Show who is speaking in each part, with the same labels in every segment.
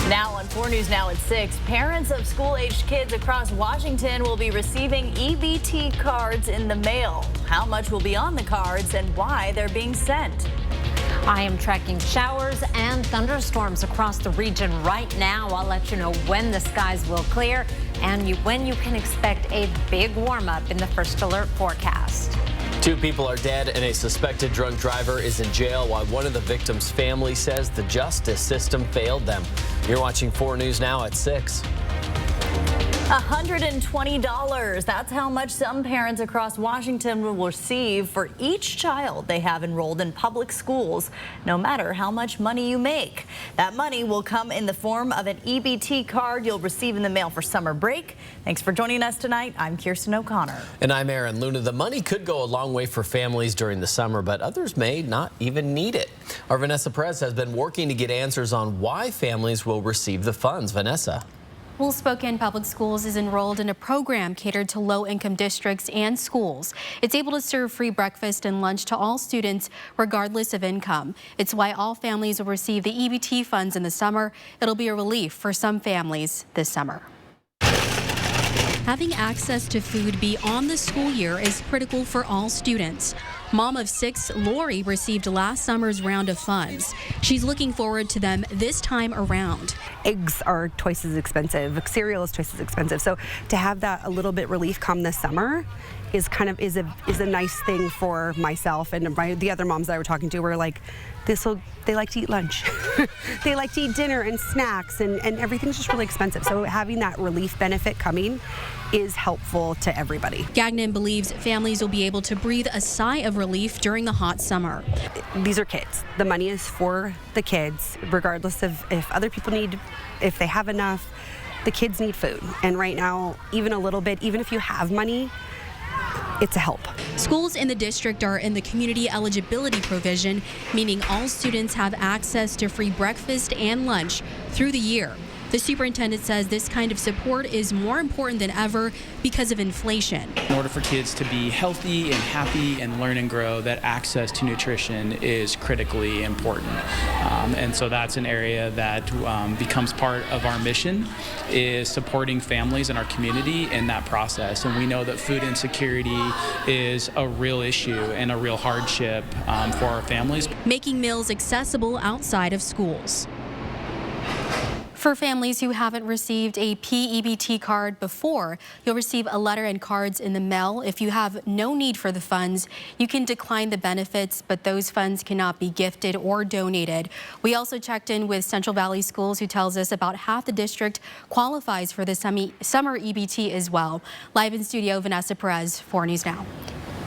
Speaker 1: Now on 4 News Now at 6, parents of school-aged kids across Washington will be receiving EBT cards in the mail. How much will be on the cards and why they're being sent?
Speaker 2: I am tracking showers and thunderstorms across the region right now. I'll let you know when the skies will clear and when you can expect a big warm-up in the first alert forecast.
Speaker 3: 2 people are dead and a suspected drunk driver is in jail while one of the victims' family says the justice system failed them. You're watching 4 News Now at 6.
Speaker 1: $120. That's how much some parents across Washington will receive for each child they have enrolled in public schools, no matter how much money you make. That money will come in the form of an EBT card you'll receive in the mail for summer break. Thanks for joining us tonight. I'm Kirsten O'Connor.
Speaker 3: And I'm Aaron Luna. The money could go a long way for families during the summer, but others may not even need it. Our Vanessa Perez has been working to get answers on why families will receive the funds. Vanessa.
Speaker 4: Well, Spokane Public Schools is enrolled in a program catered to low-income districts and schools. It's able to serve free breakfast and lunch to all students, regardless of income. It's why all families will receive the EBT funds in the summer. It'll be a relief for some families this summer. Having access to food beyond the school year is critical for all students. Mom of 6, Lori, received last summer's round of funds. She's looking forward to them this time around.
Speaker 5: Eggs are twice as expensive. Cereal is twice as expensive. So to have that a little bit relief come this summer is a nice thing for myself and the other moms that I were talking to were like, they like to eat lunch. They like to eat dinner and snacks and everything's just really expensive. So having that relief benefit coming is helpful to everybody.
Speaker 4: Gagnon believes families will be able to breathe a sigh of relief during the hot summer.
Speaker 5: These are kids. The money is for the kids, regardless of if other people need, if they have enough. The kids need food. And right now, even a little bit, even if you have money, it's a help.
Speaker 4: Schools in the district are in the community eligibility provision, meaning all students have access to free breakfast and lunch through the year. The superintendent says this kind of support is more important than ever because of inflation.
Speaker 6: In order for kids to be healthy and happy and learn and grow, that access to nutrition is critically important. And so that's an area that becomes part of our mission, is supporting families in our community in that process. And we know that food insecurity is a real issue and a real hardship for our families.
Speaker 4: Making meals accessible outside of schools. For families who haven't received a PEBT card before, you'll receive a letter and cards in the mail. If you have no need for the funds, you can decline the benefits, but those funds cannot be gifted or donated. We also checked in with Central Valley Schools, who tells us about half the district qualifies for the summer EBT as well. Live in studio, Vanessa Perez, 4 News Now.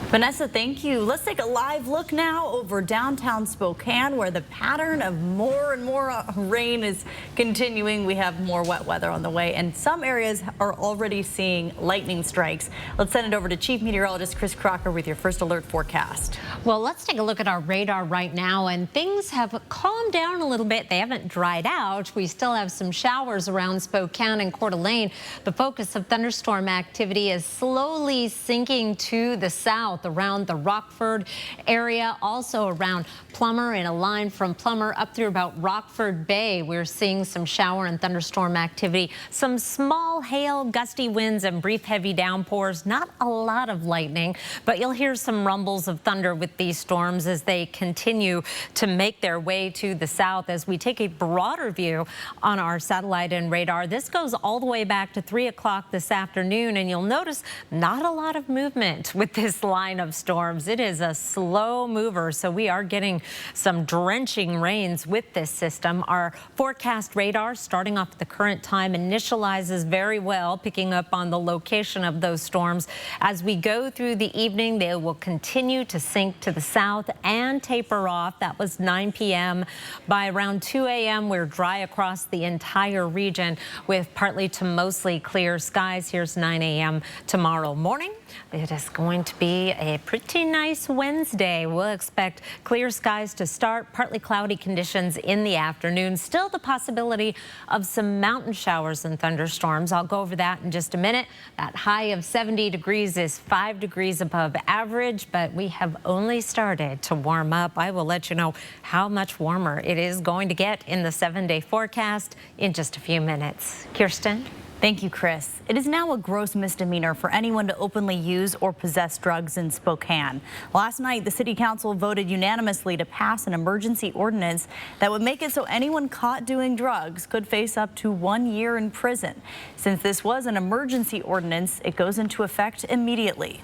Speaker 1: Vanessa, thank you. Let's take a live look now over downtown Spokane, where the pattern of more and more rain is continuing. We have more wet weather on the way, and some areas are already seeing lightning strikes. Let's send it over to Chief Meteorologist Chris Crocker with your first alert forecast.
Speaker 2: Well, let's take a look at our radar right now, and things have calmed down a little bit. They haven't dried out. We still have some showers around Spokane and Coeur d'Alene. The focus of thunderstorm activity is slowly sinking to the south, around the Rockford area, also around Plummer, in a line from Plummer up through about Rockford Bay. We're seeing some shower and thunderstorm activity, some small hail, gusty winds, and brief heavy downpours. Not a lot of lightning, but you'll hear some rumbles of thunder with these storms as they continue to make their way to the south. As we take a broader view on our satellite and radar, this goes all the way back to 3 o'clock this afternoon, and you'll notice not a lot of movement with this line of storms. It is a slow mover, so we are getting some drenching rains with this system. Our forecast radar, starting off at the current time, initializes very well, picking up on the location of those storms. As we go through the evening, they will continue to sink to the south and taper off. That was 9 p.m. By around 2 a.m., we're dry across the entire region with partly to mostly clear skies. Here's 9 a.m. tomorrow morning. It is going to be a pretty nice Wednesday. We'll expect clear skies to start, partly cloudy conditions in the afternoon. Still the possibility of some mountain showers and thunderstorms. I'll go over that in just a minute. That high of 70 degrees is 5 degrees above average, but we have only started to warm up. I will let you know how much warmer it is going to get in the 7-day forecast in just a few minutes. Kirsten?
Speaker 1: Thank you, Chris. It is now a gross misdemeanor for anyone to openly use or possess drugs in Spokane. Last night, the city council voted unanimously to pass an emergency ordinance that would make it so anyone caught doing drugs could face up to 1 year in prison. Since this was an emergency ordinance, it goes into effect immediately.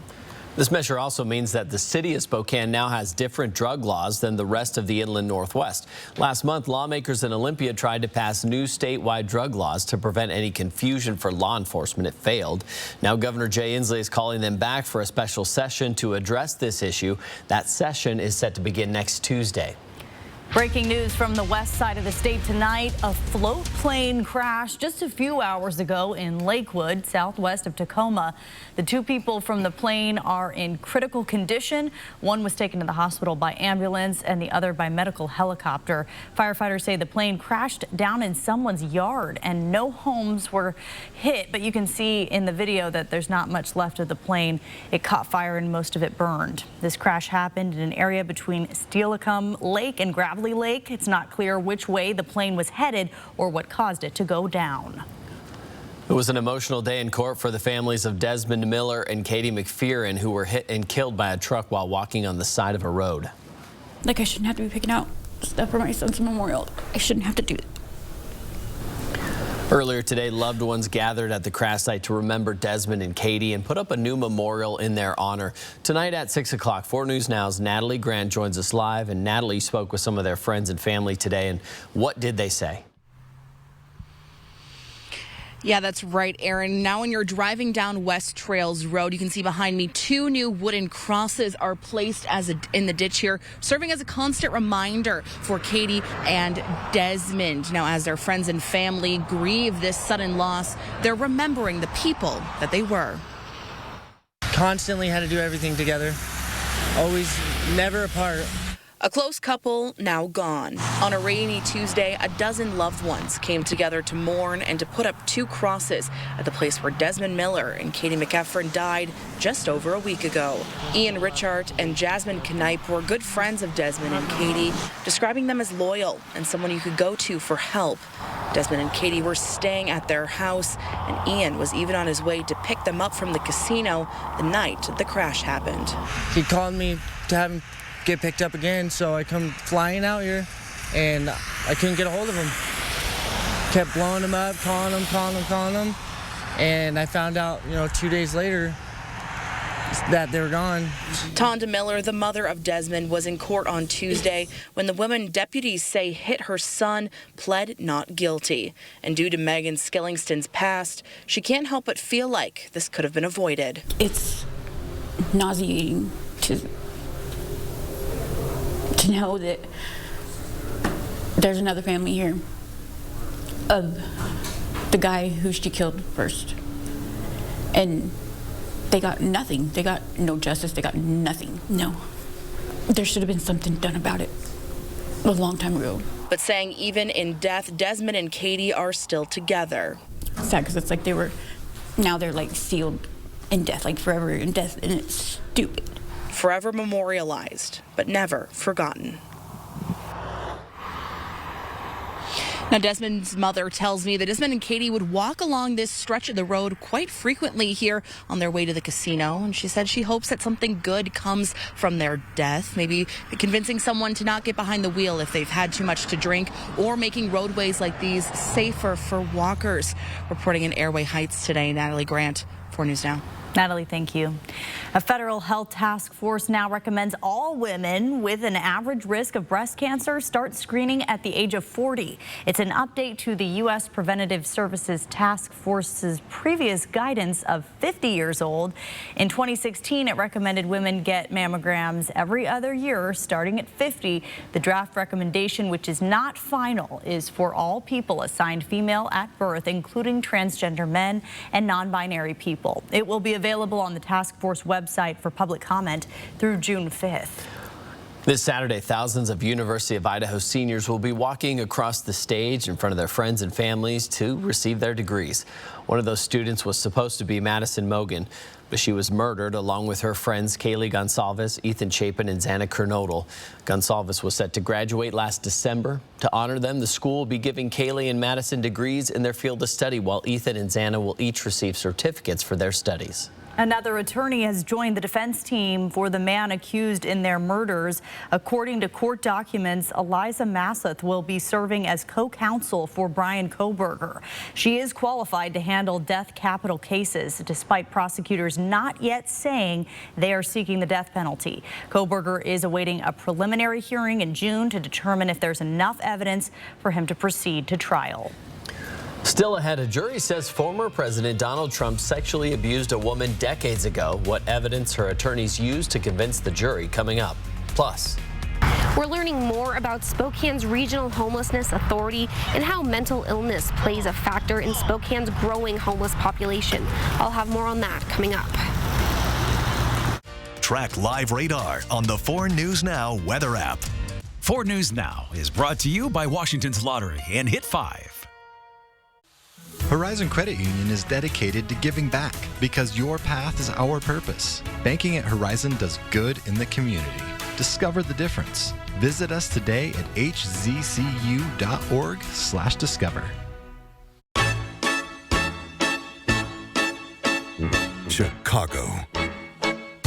Speaker 3: This measure also means that the city of Spokane now has different drug laws than the rest of the inland Northwest. Last month, lawmakers in Olympia tried to pass new statewide drug laws to prevent any confusion for law enforcement. It failed. Now Governor Jay Inslee is calling them back for a special session to address this issue. That session is set to begin next Tuesday.
Speaker 1: Breaking news from the west side of the state tonight. A float plane crashed just a few hours ago in Lakewood, southwest of Tacoma. The 2 people from the plane are in critical condition. One was taken to the hospital by ambulance and the other by medical helicopter. Firefighters say the plane crashed down in someone's yard and no homes were hit. But you can see in the video that there's not much left of the plane. It caught fire and most of it burned. This crash happened in an area between Steelicum Lake and Gravelly Lake. It's not clear which way the plane was headed or what caused it to go down.
Speaker 3: It was an emotional day in court for the families of Desmond Miller and Katie McPherson, who were hit and killed by a truck while walking on the side of a road.
Speaker 7: Like, I shouldn't have to be picking out stuff for my son's memorial. I shouldn't have to do it.
Speaker 3: Earlier today, loved ones gathered at the crash site to remember Desmond and Katie and put up a new memorial in their honor. Tonight at 6 o'clock, 4 News Now's Natalie Grant joins us live. And Natalie spoke with some of their friends and family today. And what did they say?
Speaker 8: Yeah, that's right, Aaron. Now when you're driving down West Trails Road, you can see behind me 2 new wooden crosses are placed in the ditch here, serving as a constant reminder for Katie and Desmond. Now, as their friends and family grieve this sudden loss, they're remembering the people that they were.
Speaker 9: Constantly had to do everything together. Always, never apart.
Speaker 8: A close couple now gone. On a rainy Tuesday, a dozen loved ones came together to mourn and to put up 2 crosses at the place where Desmond Miller and Katie McPherson died just over a week ago. Ian Richard and Jasmine Knipe were good friends of Desmond and Katie, describing them as loyal and someone you could go to for help. Desmond and Katie were staying at their house, and Ian was even on his way to pick them up from the casino the night the crash happened.
Speaker 9: He called me to have him get picked up again, so I come flying out here, and I couldn't get a hold of him. Kept blowing him up, calling him, and I found out, 2 days later that they were gone.
Speaker 8: Tonda Miller, the mother of Desmond, was in court on Tuesday when the woman deputies say hit her son pled not guilty. And due to Megan Skillingston's past, she can't help but feel like this could have been avoided.
Speaker 7: It's nauseating to know that there's another family here of the guy who she killed first, and they got nothing. They got no justice. They got nothing. No, there should have been something done about it a long time ago.
Speaker 8: But saying even in death, Desmond and Katie are still together.
Speaker 7: It's sad because it's like now they're like sealed in death, like forever in death, and it's stupid.
Speaker 8: Forever memorialized, but never forgotten. Now, Desmond's mother tells me that Desmond and Katie would walk along this stretch of the road quite frequently here on their way to the casino. And she said she hopes that something good comes from their death, maybe convincing someone to not get behind the wheel if they've had too much to drink, or making roadways like these safer for walkers. Reporting in Airway Heights today, Natalie Grant, 4 News Now.
Speaker 1: Natalie, thank you. A federal health task force now recommends all women with an average risk of breast cancer start screening at the age of 40. It's an update to the U.S. Preventative Services Task Force's previous guidance of 50 years old. In 2016, it recommended women get mammograms every other year starting at 50. The draft recommendation, which is not final, is for all people assigned female at birth, including transgender men and non-binary people. It will be available available on the task force website for public comment through June 5th.
Speaker 3: This Saturday, thousands of University of Idaho seniors will be walking across the stage in front of their friends and families to receive their degrees. One of those students was supposed to be Madison Mogan, but she was murdered along with her friends Kaylee Gonsalves, Ethan Chapin, and Xana Kernodle. Gonsalves was set to graduate last December. To honor them, the school will be giving Kaylee and Madison degrees in their field of study, while Ethan and Xana will each receive certificates for their studies.
Speaker 1: Another attorney has joined the defense team for the man accused in their murders. According to court documents, Eliza Masseth will be serving as co-counsel for Brian Kohberger. She is qualified to handle death capital cases, despite prosecutors not yet saying they are seeking the death penalty. Kohberger is awaiting a preliminary hearing in June to determine if there's enough evidence for him to proceed to trial.
Speaker 3: Still ahead, a jury says former President Donald Trump sexually abused a woman decades ago. What evidence her attorneys used to convince the jury, coming up. Plus,
Speaker 10: we're learning more about Spokane's Regional Homelessness Authority and how mental illness plays a factor in Spokane's growing homeless population. I'll have more on that coming up.
Speaker 11: Track live radar on the 4 News Now weather app.
Speaker 12: 4 News Now is brought to you by Washington's Lottery and Hit 5.
Speaker 13: Horizon Credit Union is dedicated to giving back because your path is our purpose. Banking at Horizon does good in the community. Discover the difference. Visit us today at hzcu.org/discover.
Speaker 14: Chicago.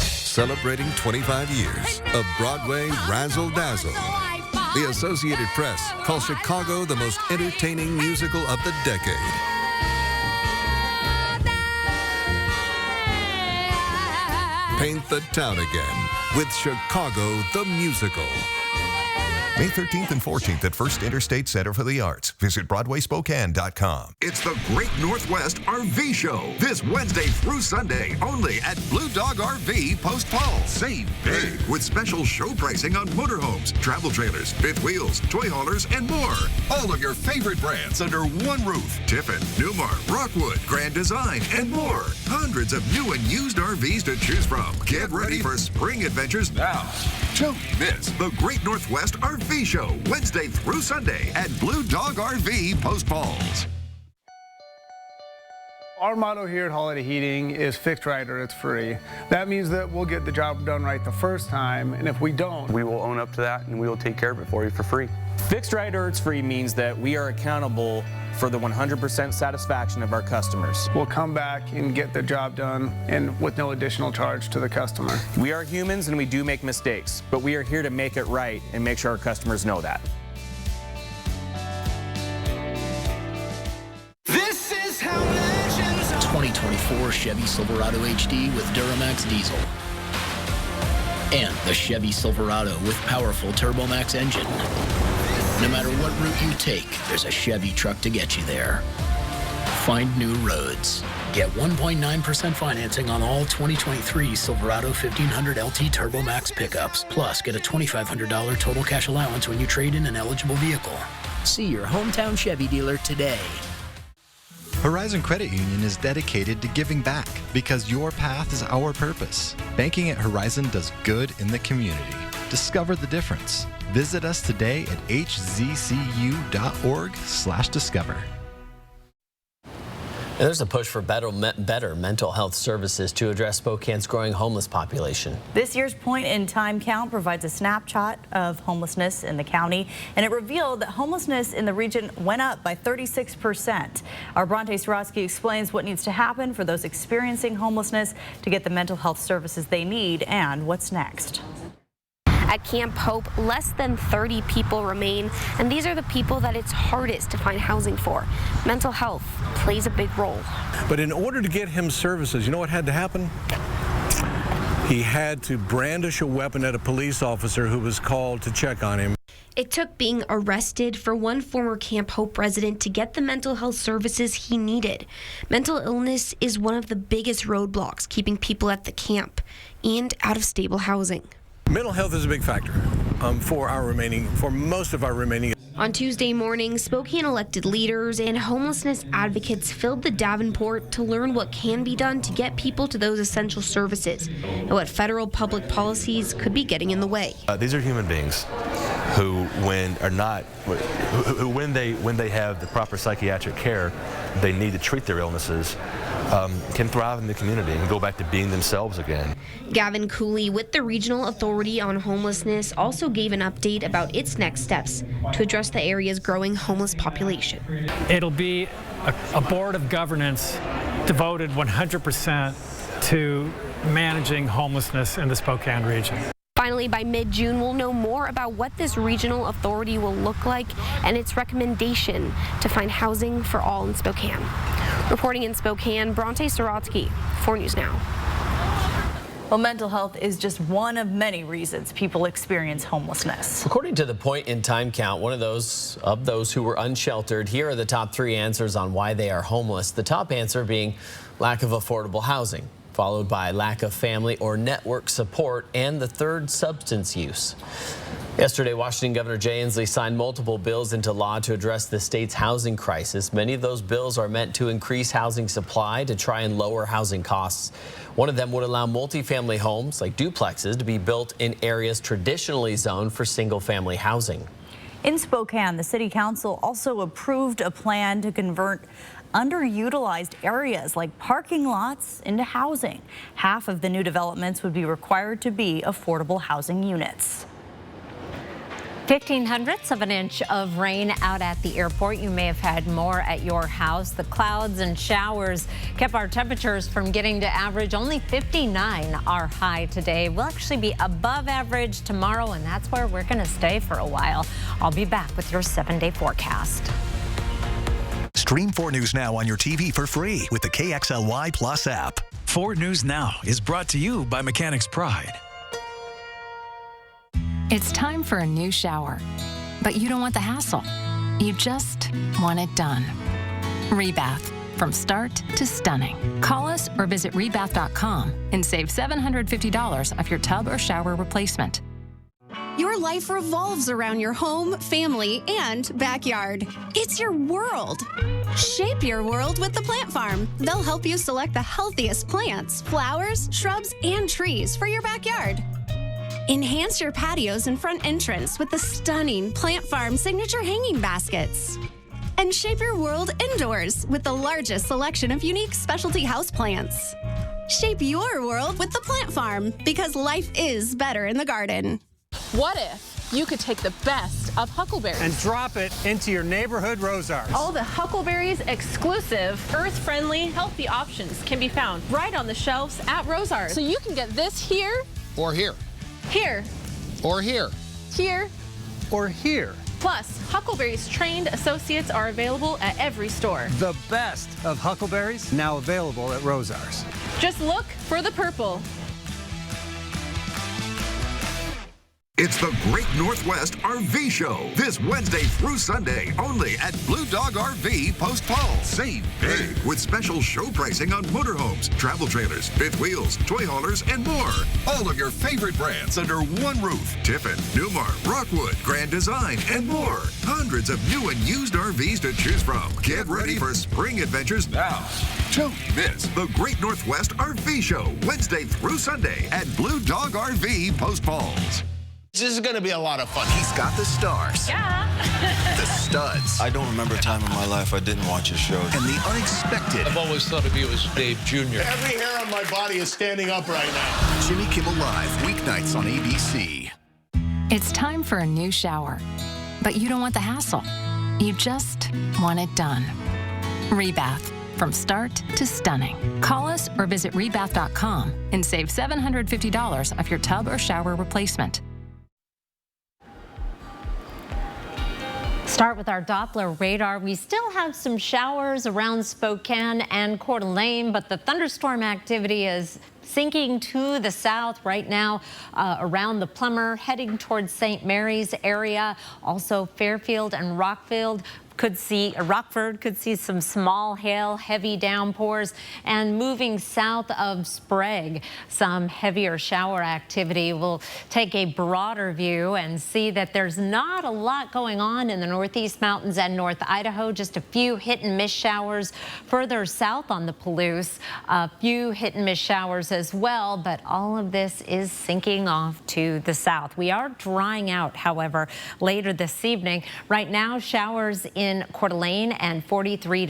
Speaker 14: Celebrating 25 years of Broadway razzle-dazzle. The Associated Press calls Chicago the most entertaining musical of the decade. Paint the town again with Chicago the Musical.
Speaker 11: May 13th and 14th at First Interstate Center for the Arts. Visit BroadwaySpokane.com.
Speaker 15: It's the Great Northwest RV Show. This Wednesday through Sunday, only at Blue Dog RV Post Falls. Save big with special show pricing on motorhomes, travel trailers, fifth wheels, toy haulers, and more. All of your favorite brands under one roof. Tiffin, Newmar, Rockwood, Grand Design, and more. Hundreds of new and used RVs to choose from. Get ready for spring adventures now. Don't miss the Great Northwest RV Show, Wednesday through Sunday at Blue Dog RV Post Falls.
Speaker 16: Our motto here at Holiday Heating is fixed right or it's free. That means that we'll get the job done right the first time, and if we don't,
Speaker 17: we will own up to that and we will take care of it for you for free. Fixed right or it's free means that we are accountable for the 100% satisfaction of our customers.
Speaker 16: We'll come back and get the job done and with no additional charge to the customer.
Speaker 17: We are humans and we do make mistakes, but we are here to make it right and make sure our customers know that.
Speaker 18: This is how legends 2024 Chevy Silverado HD with Duramax diesel. And the Chevy Silverado with powerful TurboMax engine. No matter what route you take, there's a Chevy truck to get you there. Find new roads. Get 1.9% financing on all 2023 Silverado 1500 LT TurboMax pickups. Plus, get a $2,500 total cash allowance when you trade in an eligible vehicle. See your hometown Chevy dealer today.
Speaker 13: Horizon Credit Union is dedicated to giving back because your path is our purpose. Banking at Horizon does good in the community. Discover the difference. Visit us today at hzcu.org/discover.
Speaker 3: There's a push for better mental health services to address Spokane's growing homeless population.
Speaker 1: This year's point in time count provides a snapshot of homelessness in the county, and it revealed that homelessness in the region went up by 36%. Our Bronte Sorotsky explains what needs to happen for those experiencing homelessness to get the mental health services they need and what's next.
Speaker 10: At Camp Hope, less than 30 people remain, and these are the people that it's hardest to find housing for. Mental health plays a big role.
Speaker 19: But in order to get him services, you know what had to happen? He had to brandish a weapon at a police officer who was called to check on him.
Speaker 10: It took being arrested for one former Camp Hope resident to get the mental health services he needed. Mental illness is one of the biggest roadblocks keeping people at the camp and out of stable housing.
Speaker 19: Mental health is a big factor for most of our remaining.
Speaker 10: On Tuesday morning, Spokane elected leaders and homelessness advocates filled the Davenport to learn what can be done to get people to those essential services and what federal public policies could be getting in the way.
Speaker 20: These are human beings who, when they have the proper psychiatric care they need to treat their illnesses, can thrive in the community and go back to being themselves again.
Speaker 10: Gavin Cooley with the Regional Authority on Homelessness also gave an update about its next steps to address the area's growing homeless population.
Speaker 21: It'll be a board of governance devoted 100% to managing homelessness in the Spokane region.
Speaker 10: Finally, by mid-June, we'll know more about what this regional authority will look like and its recommendation to find housing for all in Spokane. Reporting in Spokane, Bronte Sorotsky, 4 News Now.
Speaker 1: Well, mental health is just one of many reasons people experience homelessness.
Speaker 3: According to the point-in-time count, one of those who were unsheltered, here are the top 3 answers on why they are homeless. The top answer being lack of affordable housing, followed by lack of family or network support, and the third, substance use. Yesterday, Washington Governor Jay Inslee signed multiple bills into law to address the state's housing crisis. Many of those bills are meant to increase housing supply to try and lower housing costs. One of them would allow multifamily homes, like duplexes, to be built in areas traditionally zoned for single-family housing.
Speaker 1: In Spokane, the City Council also approved a plan to convert underutilized areas like parking lots into housing. Half of the new developments would be required to be affordable housing units.
Speaker 2: 0.15 of an inch of rain out at the airport. You may have had more at your house. The clouds and showers kept our temperatures from getting to average. Only 59 are high today. We'll actually be above average tomorrow, and that's where we're going to stay for a while. I'll be back with your 7-day forecast.
Speaker 12: Stream 4 News Now on your TV for free with the KXLY Plus app. 4 News Now is brought to you by Mechanics Pride.
Speaker 22: It's time for a new shower, but you don't want the hassle. You just want it done. Rebath, from start to stunning. Call us or visit rebath.com and save $750 off your tub or shower replacement.
Speaker 23: Your life revolves around your home, family, and backyard. It's your world. Shape your world with the Plant Farm. They'll help you select the healthiest plants, flowers, shrubs, and trees for your backyard. Enhance your patios and front entrance with the stunning Plant Farm signature hanging baskets. And shape your world indoors with the largest selection of unique specialty houseplants. Shape your world with the Plant Farm, because life is better in the garden.
Speaker 24: What if you could take the best of huckleberries
Speaker 25: and drop it into your neighborhood Rosars?
Speaker 24: All the Huckleberries exclusive, earth-friendly, healthy options can be found right on the shelves at Rosars. So you can get this here,
Speaker 26: or here,
Speaker 24: here,
Speaker 26: or here,
Speaker 24: here,
Speaker 25: or here.
Speaker 24: Plus, Huckleberries trained associates are available at every store.
Speaker 25: The best of Huckleberries now available at Rosars.
Speaker 24: Just look for the purple.
Speaker 15: It's the Great Northwest RV Show this Wednesday through Sunday only at Blue Dog RV Post Paul. Save big with special show pricing on motorhomes, travel trailers, fifth wheels, toy haulers, and more. All of your favorite brands under one roof. Tiffin, Newmar, Rockwood, Grand Design, and more. Hundreds of new and used RVs to choose from. Get ready for spring adventures now. Don't miss the Great Northwest RV Show Wednesday through Sunday at Blue Dog RV Post Falls.
Speaker 26: This is going to be a lot of fun.
Speaker 27: He's got the stars.
Speaker 24: Yeah.
Speaker 27: The studs.
Speaker 28: I don't remember a time in my life I didn't watch his shows.
Speaker 27: And the unexpected.
Speaker 26: I've always thought of you as Dave Jr. Every hair on my body is standing up right now.
Speaker 27: Jimmy Kimmel Live, weeknights on ABC.
Speaker 22: It's time for a new shower, but you don't want the hassle. You just want it done. Rebath, from start to stunning. Call us or visit rebath.com and save $750 off your tub or shower replacement.
Speaker 2: Start with our Doppler radar. We still have some showers around Spokane and Coeur d'Alene, but the thunderstorm activity is sinking to the south right now around the Plummer, heading towards St. Mary's area, also Fairfield and Rockfield. Rockford could see some small hail, heavy downpours, and moving south of Sprague, some heavier shower activity. We'll take a broader view and see that there's not a lot going on in the Northeast Mountains and North Idaho. Just a few hit and miss showers further south on the Palouse. A few hit and miss showers as well, but all of this is sinking off to the south. We are drying out, however, later this evening. Right now, showers in Coeur d'Alene and 53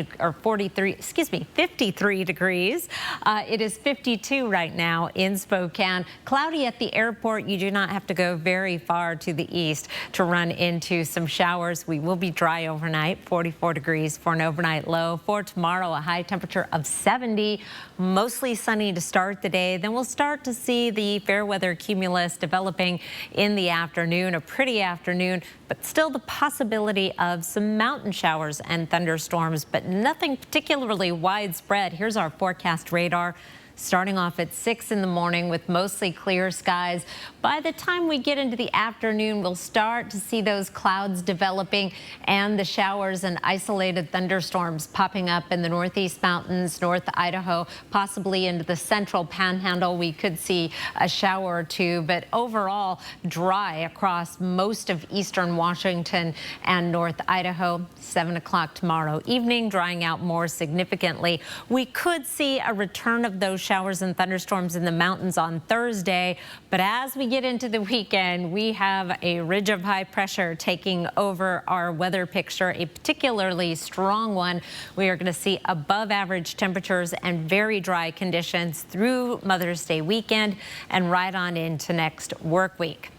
Speaker 2: degrees. It is 52 right now in Spokane. Cloudy at the airport. You do not have to go very far to the east to run into some showers. We will be dry overnight, 44 degrees for an overnight low. For tomorrow, a high temperature of 70, mostly sunny to start the day. Then we'll start to see the fair weather cumulus developing in the afternoon, a pretty afternoon, but still the possibility of some mountain showers and thunderstorms, but nothing particularly widespread. Here's our forecast radar. Starting off at 6 in the morning with mostly clear skies. By the time we get into the afternoon, we'll start to see those clouds developing and the showers and isolated thunderstorms popping up in the Northeast Mountains, North Idaho, possibly into the central panhandle. We could see a shower or two, but overall dry across most of eastern Washington and North Idaho. 7 o'clock tomorrow evening, drying out more significantly. We could see a return of those showers and thunderstorms in the mountains on Thursday, but as we get into the weekend, we have a ridge of high pressure taking over our weather picture, a particularly strong one. We are going to see above average temperatures and very dry conditions through Mother's Day weekend and right on into next work week.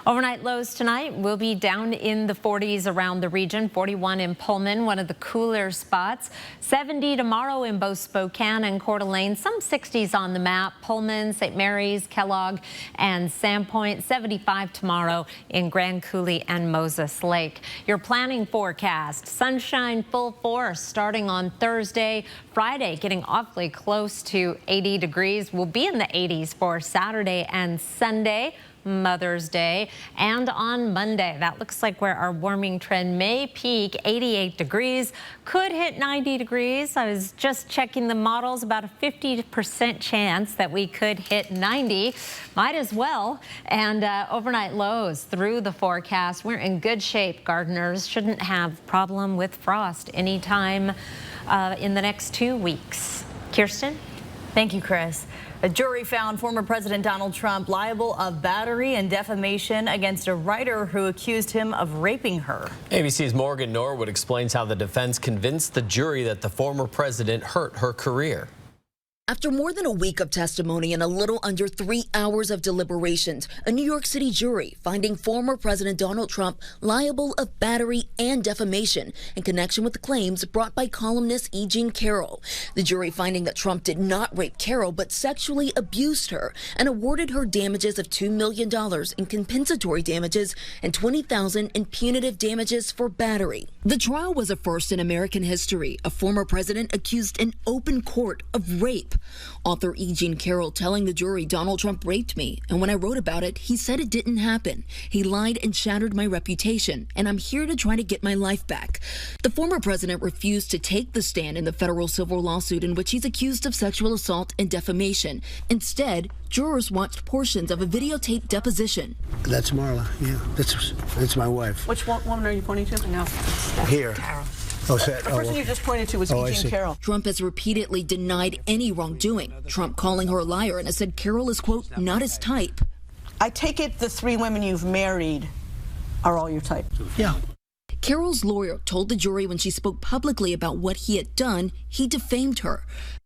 Speaker 2: Overnight lows tonight will be down in the 40s around the region. 41 in Pullman, one of the cooler spots. 70 tomorrow in both Spokane and Coeur d'Alene. Some 60s on the map. Pullman, St. Mary's, Kellogg, and Sandpoint. 75 tomorrow in Grand Coulee and Moses Lake. Your planning forecast. Sunshine full force starting on Thursday. Friday getting awfully close to 80 degrees. We'll be in the 80s for Saturday and Sunday, Mother's Day, and on Monday. That looks like where our warming trend may peak. 88 degrees, could hit 90 degrees. I was just checking the models, about a 50% chance that we could hit 90. Might as well. And overnight lows through the forecast. We're in good shape. Gardeners shouldn't have problem with frost anytime in the next 2 weeks. Kirsten?
Speaker 1: Thank you, Chris. A jury found former President Donald Trump liable of battery and defamation against a writer who accused him of raping her.
Speaker 3: ABC's Morgan Norwood explains how the defense convinced the jury that the former president hurt her career.
Speaker 4: After more than a week of testimony and a little under 3 hours of deliberations, a New York City jury finding former President Donald Trump liable of battery and defamation in connection with the claims brought by columnist E. Jean Carroll. The jury finding that Trump did not rape Carroll but sexually abused her and awarded her damages of $2 million in compensatory damages and $20,000 in punitive damages for battery. The trial was a first in American history, a former president accused in open court of rape. Author E. Jean Carroll telling the jury, Donald Trump raped me, and when I wrote about it, he said it didn't happen. He lied and shattered my reputation, and I'm here to try to get my life back. The former president refused to take the stand in the federal civil lawsuit in which he's accused of sexual assault and defamation. Instead, jurors watched portions of a videotaped deposition.
Speaker 5: That's Marla, yeah. That's my wife.
Speaker 6: Which woman are you pointing to? No.
Speaker 5: Here.
Speaker 6: Carol.
Speaker 5: Oh,
Speaker 6: the person you just pointed to was E. Jean Carroll.
Speaker 4: Trump has repeatedly denied any wrongdoing. Trump calling her a liar and has said Carroll is, quote, not his type.
Speaker 6: I take it the 3 women you've married are all your type.
Speaker 5: Yeah.
Speaker 4: Carroll's lawyer told the jury when she spoke publicly about what he had done, he defamed her.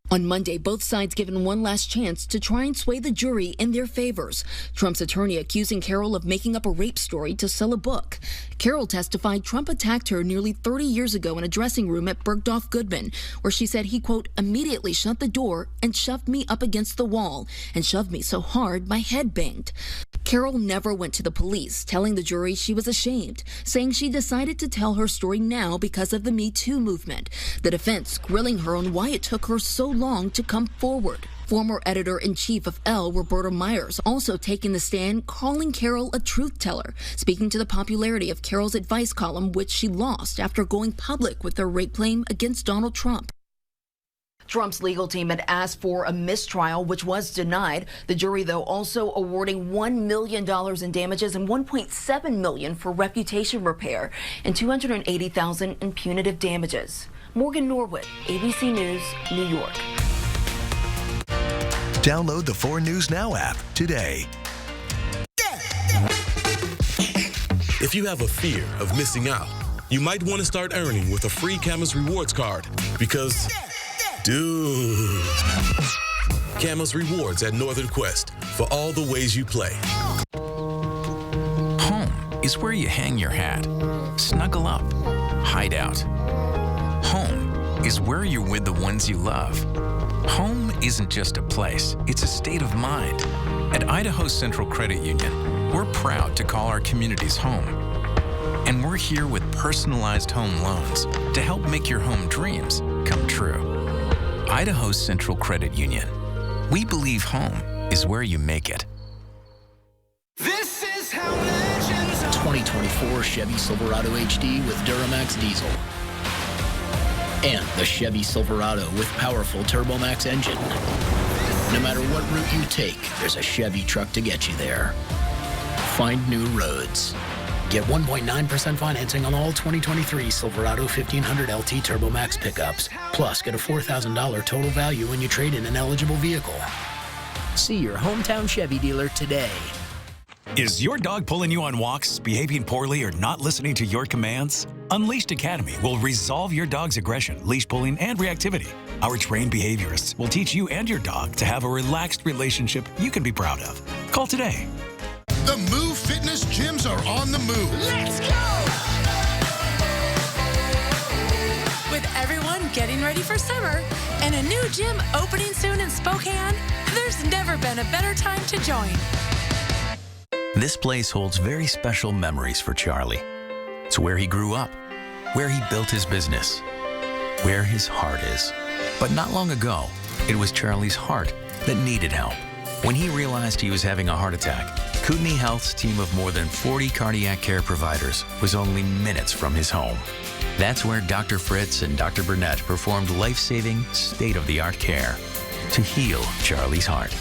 Speaker 4: On Monday, both sides given one last chance to try and sway the jury in their favors. Trump's attorney accusing Carroll of making up a rape story to sell a book. Carroll testified Trump attacked her nearly 30 years ago in a dressing room at Bergdorf Goodman, where she said he, quote, immediately shut the door and shoved me up against the wall and shoved me so hard my head banged. Carroll never went to the police, telling the jury she was ashamed, saying she decided to tell her story now because of the Me Too movement. The defense grilling her on why it took her so long to come forward. Former editor-in-chief of Elle, Roberta Myers, also taking the stand, calling Carroll a truth teller, speaking to the popularity of Carroll's advice column, which she lost after going public with her rape claim against Donald Trump. Trump's legal team had asked for a mistrial, which was denied. The jury, though, also awarding $1 million in damages and $1.7 million for reputation repair and $280,000 in punitive damages. Morgan Norwood, ABC News, New York.
Speaker 12: Download the 4 News Now app today.
Speaker 7: If you have a fear of missing out, you might want to start earning with a free Camus Rewards card because, dude, Camus Rewards at Northern Quest for all the ways you play.
Speaker 8: Home is where you hang your hat, snuggle up, hide out. Home is where you're with the ones you love. Home isn't just a place, it's a state of mind. At Idaho Central Credit Union, we're proud to call our communities home. And we're here with personalized home loans to help make your home dreams come true. Idaho Central Credit Union. We believe home is where you make it.
Speaker 9: This is how legends 2024 Chevy Silverado HD with Duramax diesel. And the Chevy Silverado with powerful TurboMax engine. No matter what route you take, there's a Chevy truck to get you there. Find new roads. Get 1.9% financing on all 2023 Silverado 1500 LT TurboMax pickups. Plus, get a $4,000 total value when you trade in an eligible vehicle. See your hometown Chevy dealer today.
Speaker 12: Is your dog pulling you on walks, behaving poorly, or not listening to your commands? Unleashed Academy will resolve your dog's aggression, leash pulling, and reactivity. Our trained behaviorists will teach you and your dog to have a relaxed relationship you can be proud of. Call today.
Speaker 11: The Move Fitness gyms are on the move.
Speaker 14: Let's go! With everyone getting ready for summer and a new gym opening soon in Spokane, there's never been a better time to join.
Speaker 8: This place holds very special memories for Charlie. It's where he grew up, where he built his business, where his heart is. But not long ago, it was Charlie's heart that needed help. When he realized he was having a heart attack, Kootenai Health's team of more than 40 cardiac care providers was only minutes from his home. That's where Dr. Fritz and Dr. Burnett performed life-saving, state-of-the-art care to heal Charlie's heart.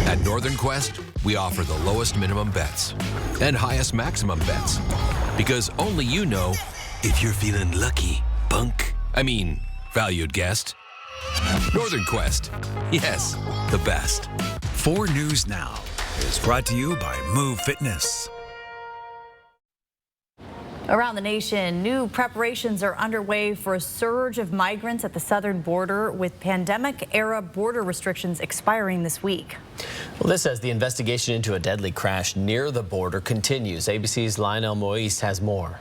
Speaker 16: At Northern Quest, we offer the lowest minimum bets and highest maximum bets because only you know if you're feeling lucky, valued guest. Northern Quest, yes, the best.
Speaker 12: 4 News Now is brought to you by Move Fitness.
Speaker 1: Around the nation, new preparations are underway for a surge of migrants at the southern border, with pandemic-era border restrictions expiring this week.
Speaker 3: Well, this as the investigation into a deadly crash near the border continues. ABC's Lionel Moise has more.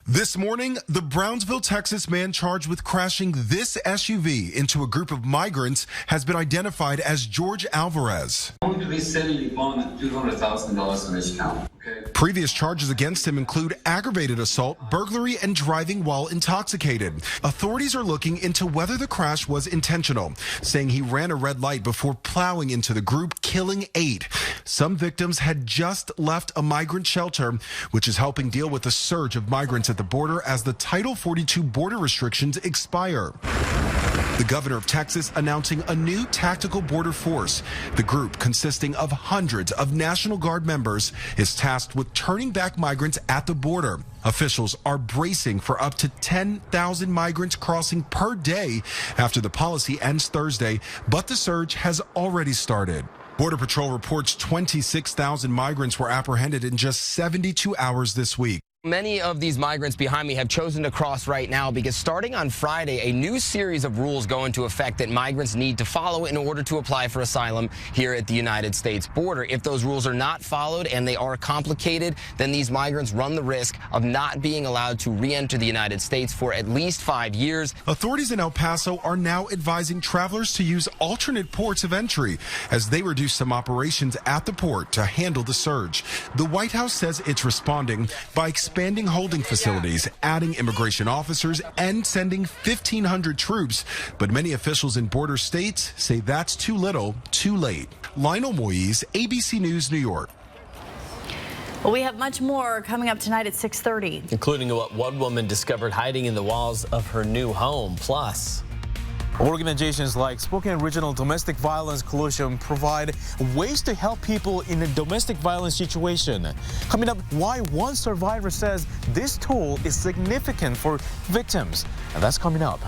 Speaker 17: This morning, the Brownsville, Texas man charged with crashing this SUV into a group of migrants has been identified as George Alvarez.
Speaker 18: Only recently bonded $200,000 on his account.
Speaker 17: Previous charges against him include aggravated assault, burglary, and driving while intoxicated. Authorities are looking into whether the crash was intentional, saying he ran a red light before plowing into the group, killing 8. Some victims had just left a migrant shelter, which is helping deal with the surge of migrants at the border as the Title 42 border restrictions expire. The governor of Texas announcing a new tactical border force. The group, consisting of hundreds of National Guard members, is tasked with turning back migrants at the border. Officials are bracing for up to 10,000 migrants crossing per day after the policy ends Thursday, but the surge has already started. Border Patrol reports 26,000 migrants were apprehended in just 72 hours this week.
Speaker 29: Many of these migrants behind me have chosen to cross right now because starting on Friday, a new series of rules go into effect that migrants need to follow in order to apply for asylum here at the United States border. If those rules are not followed and they are complicated, then these migrants run the risk of not being allowed to re-enter the United States for at least 5 years.
Speaker 17: Authorities in El Paso are now advising travelers to use alternate ports of entry as they reduce some operations at the port to handle the surge. The White House says it's responding by expanding expanding holding facilities, adding immigration officers, and sending 1,500 troops. But many officials in border states say that's too little, too late. Lionel Moise, ABC News, New York.
Speaker 1: Well, we have much more coming up tonight at 6:30.
Speaker 3: Including what one woman discovered hiding in the walls of her new home. Plus,
Speaker 10: organizations like Spokane Regional Domestic Violence Coalition provide ways to help people in a domestic violence situation. Coming up, why one survivor says this tool is significant for victims. And that's coming up.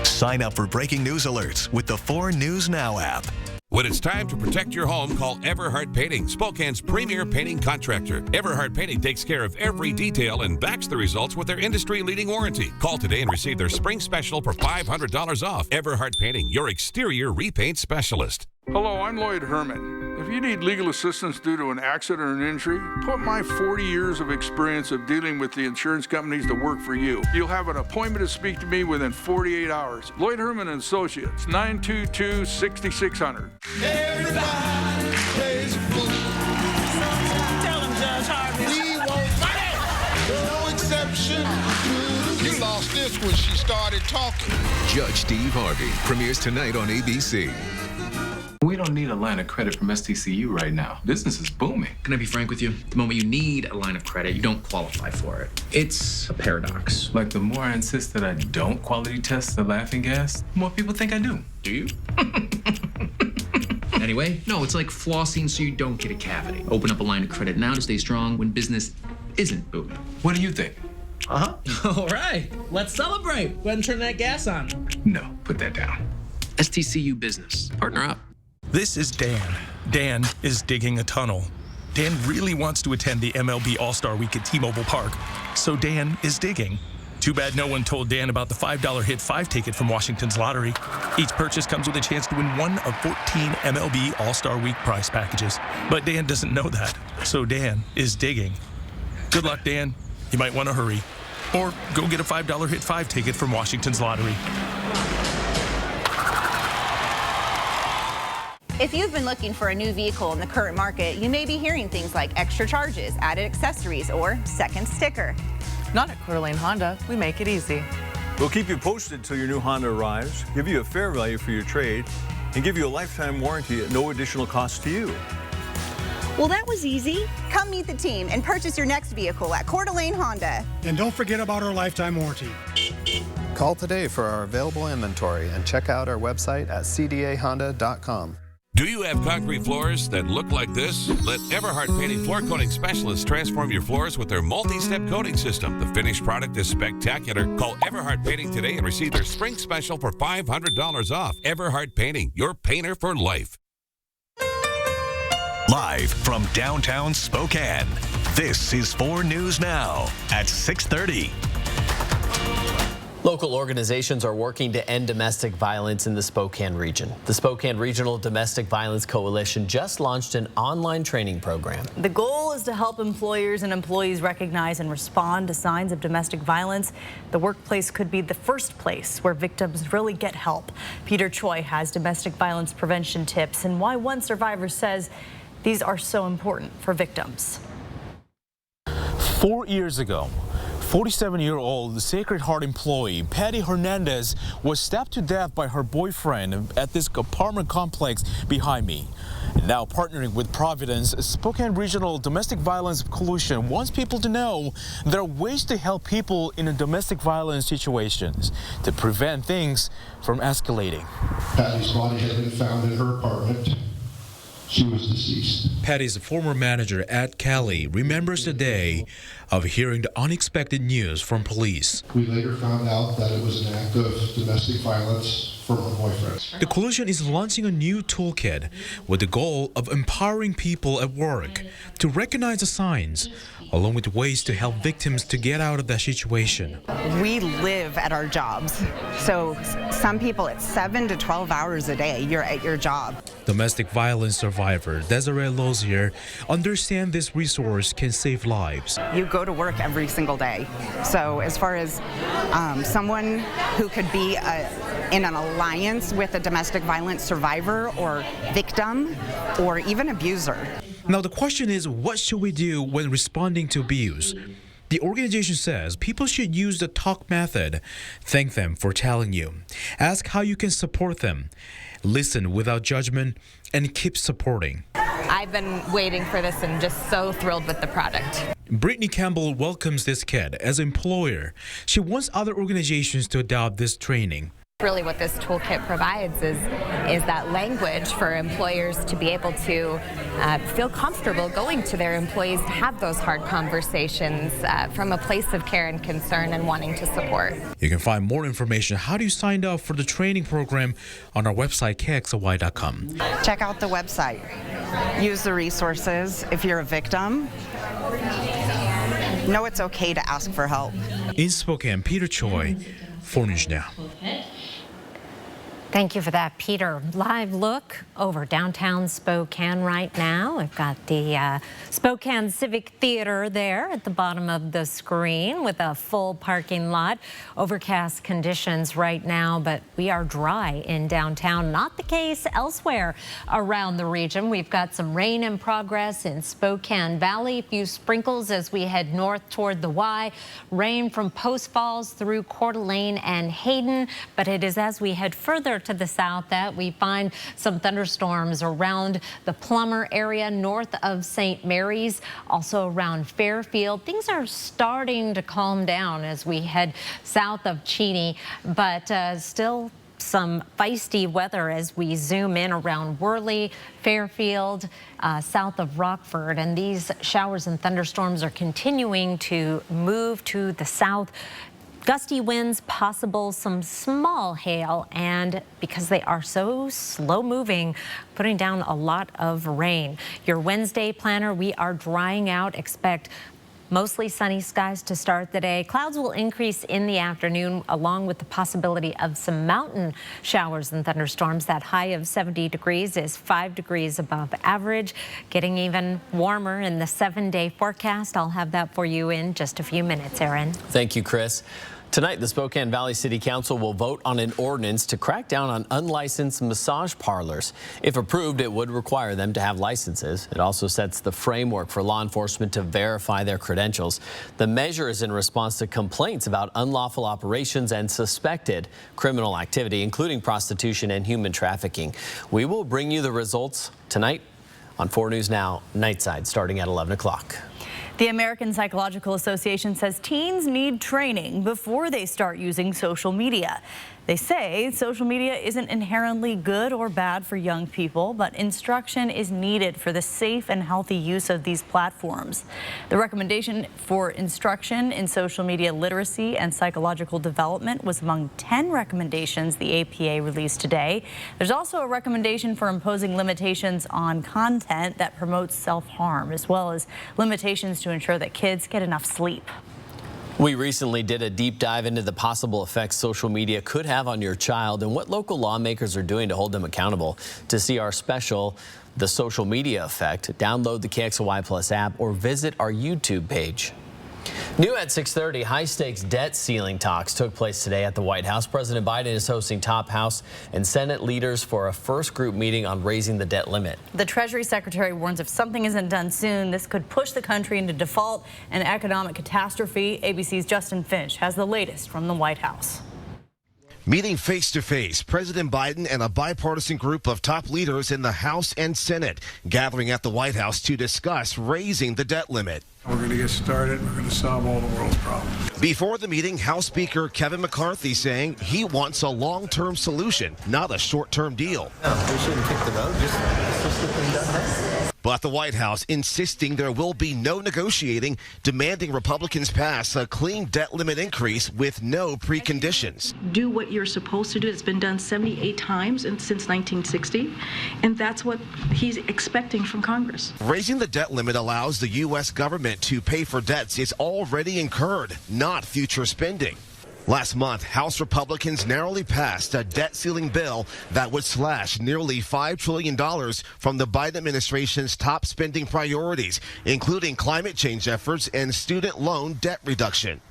Speaker 13: Sign up for breaking news alerts with the 4 News Now app.
Speaker 15: When it's time to protect your home, call Everhart Painting, Spokane's premier painting contractor. Everhart Painting takes care of every detail and backs the results with their industry-leading warranty. Call today and receive their spring special for $500 off. Everhart Painting, your exterior repaint specialist.
Speaker 19: Hello, I'm Lloyd Herman. If you need legal assistance due to an accident or an injury, put my 40 years of experience of dealing with the insurance companies to work for you. You'll have an appointment to speak to me within 48 hours. Lloyd Herman and Associates, 922-6600.
Speaker 11: Everybody plays a fool.
Speaker 6: Tell him, Judge Harvey.
Speaker 11: We want money. No exception. You lost this when she started talking.
Speaker 16: Judge Steve Harvey premieres tonight on ABC.
Speaker 20: We don't need a line of credit from STCU right now. Business is booming.
Speaker 21: Can I be frank with you? The moment you need a line of credit, you don't qualify for it. It's a paradox.
Speaker 20: Like the more I insist that I don't quality test the laughing gas, the more people think I do.
Speaker 21: Do you? Anyway, no, it's like flossing so you don't get a cavity. Open up a line of credit now to stay strong when business isn't booming.
Speaker 20: What do you think?
Speaker 21: All right, let's celebrate. Go ahead and turn that gas on.
Speaker 20: No, put that down.
Speaker 21: STCU Business. Partner up.
Speaker 23: This is Dan. Dan is digging a tunnel. Dan really wants to attend the MLB All-Star Week at T-Mobile Park, so Dan is digging. Too bad no one told Dan about the $5 Hit 5 ticket from Washington's lottery. Each purchase comes with a chance to win one of 14 MLB All-Star Week prize packages. But Dan doesn't know that, so Dan is digging. Good luck, Dan. You might want to hurry. Or go get a $5 Hit 5 ticket from Washington's lottery.
Speaker 24: If you've been looking for a new vehicle in the current market, you may be hearing things like extra charges, added accessories, or second sticker.
Speaker 25: Not at Coeur d'Alene Honda. We make it easy.
Speaker 30: We'll keep you posted till your new Honda arrives, give you a fair value for your trade, and give you a lifetime warranty at no additional cost to you.
Speaker 24: Well, that was easy. Come meet the team and purchase your next vehicle at Coeur d'Alene Honda.
Speaker 5: And don't forget about our lifetime warranty.
Speaker 31: Call today for our available inventory and check out our website at cdahonda.com.
Speaker 15: Do you have concrete floors that look like this? Let Everhart Painting floor coating specialists transform your floors with their multi-step coating system. The finished product is spectacular. Call Everhart Painting today and receive their spring special for $500 off. Everhart Painting, your painter for life.
Speaker 13: Live from downtown Spokane, this is 4 News Now at 6:30.
Speaker 3: Local organizations are working to end domestic violence in the Spokane region. The Spokane Regional Domestic Violence Coalition just launched an online training program.
Speaker 1: The goal is to help employers and employees recognize and respond to signs of domestic violence. The workplace could be the first place where victims really get help. Peter Choi has domestic violence prevention tips and why one survivor says these are so important for victims.
Speaker 10: 4 years ago, 47-year-old Sacred Heart employee Patty Hernandez was stabbed to death by her boyfriend at this apartment complex behind me. Now partnering with Providence, Spokane Regional Domestic Violence Coalition wants people to know there are ways to help people in domestic violence situations to prevent things from escalating.
Speaker 32: Patty's body has been found in her apartment. She was deceased.
Speaker 33: Patty's former manager at Cali remembers the day of hearing the unexpected news from police.
Speaker 32: We later found out that it was an act of domestic violence from her boyfriend.
Speaker 33: The coalition is launching a new toolkit with the goal of empowering people at work to recognize the signs, along with ways to help victims to get out of that situation.
Speaker 34: We live at our jobs. So some people, it's 7 to 12 hours a day, you're at your job.
Speaker 33: Domestic violence survivor Desiree Lozier understands this resource can save lives.
Speaker 34: You go to work every single day. So as far as someone who could be in an alliance with a domestic violence survivor or victim or even abuser.
Speaker 33: Now the question is, what should we do when responding to abuse? The organization says people should use the talk method. Thank them for telling you. Ask how you can support them. Listen without judgment and keep supporting.
Speaker 2: I've been waiting for this and just so thrilled with the product.
Speaker 33: Brittany Campbell welcomes this kid as an employer. She wants other organizations to adopt this training.
Speaker 2: Really what this toolkit provides is that language for employers to be able to feel comfortable going to their employees to have those hard conversations from a place of care and concern and wanting to support.
Speaker 33: You can find more information how do you sign up for the training program on our website, kxly.com.
Speaker 34: Check out the website. Use the resources. If you're a victim, know it's okay to ask for help.
Speaker 33: In Spokane, Peter Choi, 4 News Now.
Speaker 4: Thank you for that, Peter. Live look over downtown Spokane right now. We've got the Spokane Civic Theater there at the bottom of the screen with a full parking lot. Overcast conditions right now, but we are dry in downtown. Not the case elsewhere around the region. We've got some rain in progress in Spokane Valley. A few sprinkles as we head north toward the Y. Rain from Post Falls through Coeur d'Alene and Hayden, but it is as we head further to the south that we find some thunderstorms around the Plummer area north of St. Mary's, also around Fairfield. Things are starting to calm down as we head south of Cheney, but still some feisty weather as we zoom in around Worley, Fairfield, south of Rockford, and these showers and thunderstorms are continuing to move to the south. Gusty winds, possible some small hail, and because they are so slow moving, putting down a lot of rain. Your Wednesday planner, we are drying out. Expect mostly sunny skies to start the day. Clouds will increase in the afternoon, along with the possibility of some mountain showers and thunderstorms. That high of 70 degrees is 5 degrees above average, getting even warmer in the 7-day forecast. I'll have that for you in just a few minutes, Aaron.
Speaker 3: Thank you, Chris. Tonight, the Spokane Valley City Council will vote on an ordinance to crack down on unlicensed massage parlors. If approved, it would require them to have licenses. It also sets the framework for law enforcement to verify their credentials. The measure is in response to complaints about unlawful operations and suspected criminal activity, including prostitution and human trafficking. We will bring you the results tonight on 4 News Now, Nightside, starting at 11 o'clock.
Speaker 1: The American Psychological Association says teens need training before they start using social media. They say social media isn't inherently good or bad for young people, but instruction is needed for the safe and healthy use of these platforms. The recommendation for instruction in social media literacy and psychological development was among 10 recommendations the APA released today. There's also a recommendation for imposing limitations on content that promotes self-harm, as well as limitations to ensure that kids get enough sleep.
Speaker 3: We recently did a deep dive into the possible effects social media could have on your child and what local lawmakers are doing to hold them accountable. To see our special, The Social Media Effect, download the KXLY Plus app or visit our YouTube page. New at 6:30, high-stakes debt ceiling talks took place today at the White House. President Biden is hosting top House and Senate leaders for a first group meeting on raising the debt limit.
Speaker 1: The Treasury Secretary warns if something isn't done soon, this could push the country into default and economic catastrophe. ABC's Justin Finch has the latest from the White House.
Speaker 7: Meeting face-to-face, President Biden and a bipartisan group of top leaders in the House and Senate gathering at the White House to discuss raising the debt limit.
Speaker 19: We're going to get started. We're going to solve all the world's problems.
Speaker 7: Before the meeting, House Speaker Kevin McCarthy saying he wants a long-term solution, not a short-term deal.
Speaker 8: No, we shouldn't kick the road, just get the thing done.
Speaker 7: But the White House insisting there will be no negotiating, demanding Republicans pass a clean debt limit increase with no preconditions.
Speaker 9: Do what you're supposed to do. It's been done 78 times since 1960, and that's what he's expecting from Congress.
Speaker 7: Raising the debt limit allows the U.S. government to pay for debts it's already incurred, not future spending. Last month, House Republicans narrowly passed a debt ceiling bill that would slash nearly $5 trillion from the Biden administration's top spending priorities, including climate change efforts and student loan debt reduction.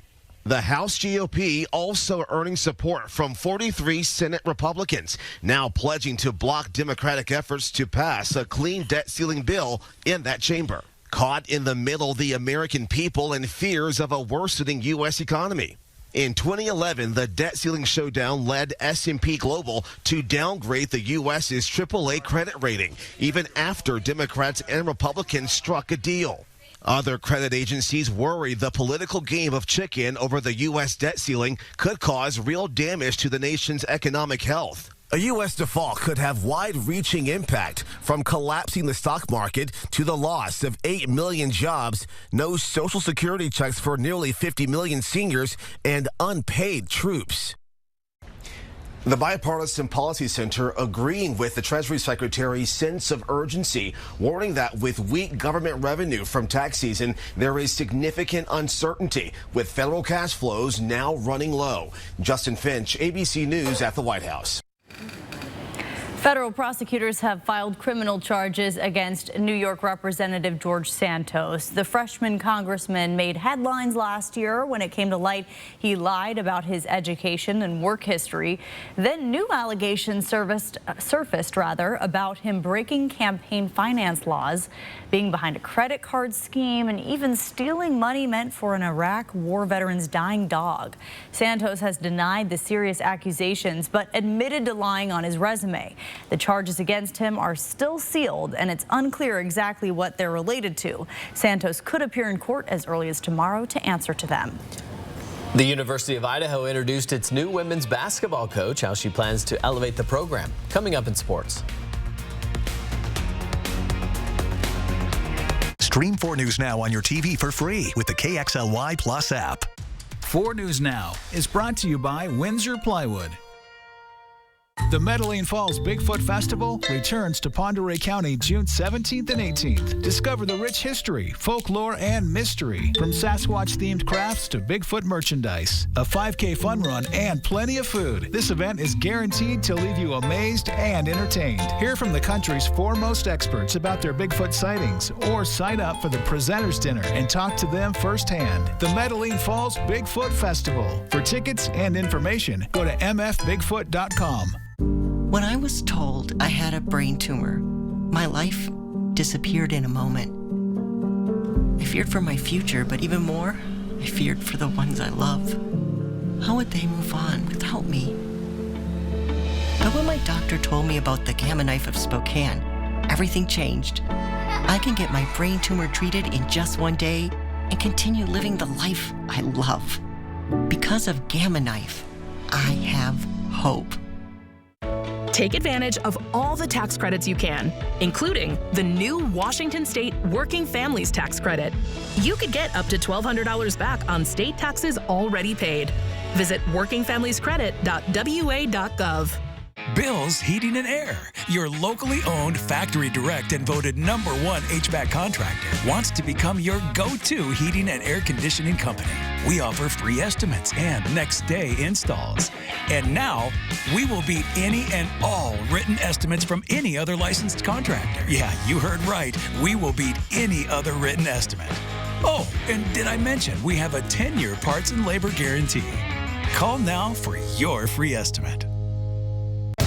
Speaker 7: The House GOP also earning support from 43 Senate Republicans, now pledging to block Democratic efforts to pass a clean debt ceiling bill in that chamber. Caught in the middle, the American people and fears of a worsening U.S. economy. In 2011, the debt ceiling showdown led S&P Global to downgrade the U.S.'s AAA credit rating, even after Democrats and Republicans struck a deal. Other credit agencies worry the political game of chicken over the U.S. debt ceiling could cause real damage to the nation's economic health. A U.S. default could have wide-reaching impact, from collapsing the stock market to the loss of 8 million jobs, no Social Security checks for nearly 50 million seniors, and unpaid troops. The Bipartisan Policy Center agreeing with the Treasury Secretary's sense of urgency, warning that with weak government revenue from tax season, there is significant uncertainty, with federal cash flows now running low. Justin Finch, ABC News at the White House.
Speaker 1: Federal prosecutors have filed criminal charges against New York Representative George Santos. The freshman congressman made headlines last year when it came to light he lied about his education and work history. Then new allegations surfaced about him breaking campaign finance laws, being behind a credit card scheme, and even stealing money meant for an Iraq war veteran's dying dog. Santos has denied the serious accusations, but admitted to lying on his resume. The charges against him are still sealed, and it's unclear exactly what they're related to. Santos could appear in court as early as tomorrow to answer to them.
Speaker 3: The University of Idaho introduced its new women's basketball coach, how she plans to elevate the program. Coming up in sports.
Speaker 13: Stream 4 News Now on your TV for free with the KXLY Plus app.
Speaker 6: 4 News Now is brought to you by Windsor Plywood. The Medellin Falls Bigfoot Festival returns to Ponderay County June 17th and 18th. Discover the rich history, folklore, and mystery, from Sasquatch-themed crafts to Bigfoot merchandise. A 5K fun run and plenty of food. This event is guaranteed to leave you amazed and entertained. Hear from the country's foremost experts about their Bigfoot sightings, or sign up for the Presenter's Dinner and talk to them firsthand. The Medellin Falls Bigfoot Festival. For tickets and information, go to mfbigfoot.com.
Speaker 11: When I was told I had a brain tumor, my life disappeared in a moment. I feared for my future, but even more, I feared for the ones I love. How would they move on without me? But when my doctor told me about the Gamma Knife of Spokane, everything changed. I can get my brain tumor treated in just one day and continue living the life I love. Because of Gamma Knife, I have hope.
Speaker 12: Take advantage of all the tax credits you can, including the new Washington State Working Families Tax Credit. You could get up to $1,200 back on state taxes already paid. Visit workingfamiliescredit.wa.gov.
Speaker 23: Bill's Heating and Air, your locally owned, factory direct and voted #1 HVAC contractor, wants to become your go-to heating and air conditioning company. We offer free estimates and next-day installs. And now, we will beat any and all written estimates from any other licensed contractor. Yeah, you heard right. We will beat any other written estimate. Oh, and did I mention we have a 10-year parts and labor guarantee? Call now for your free estimate.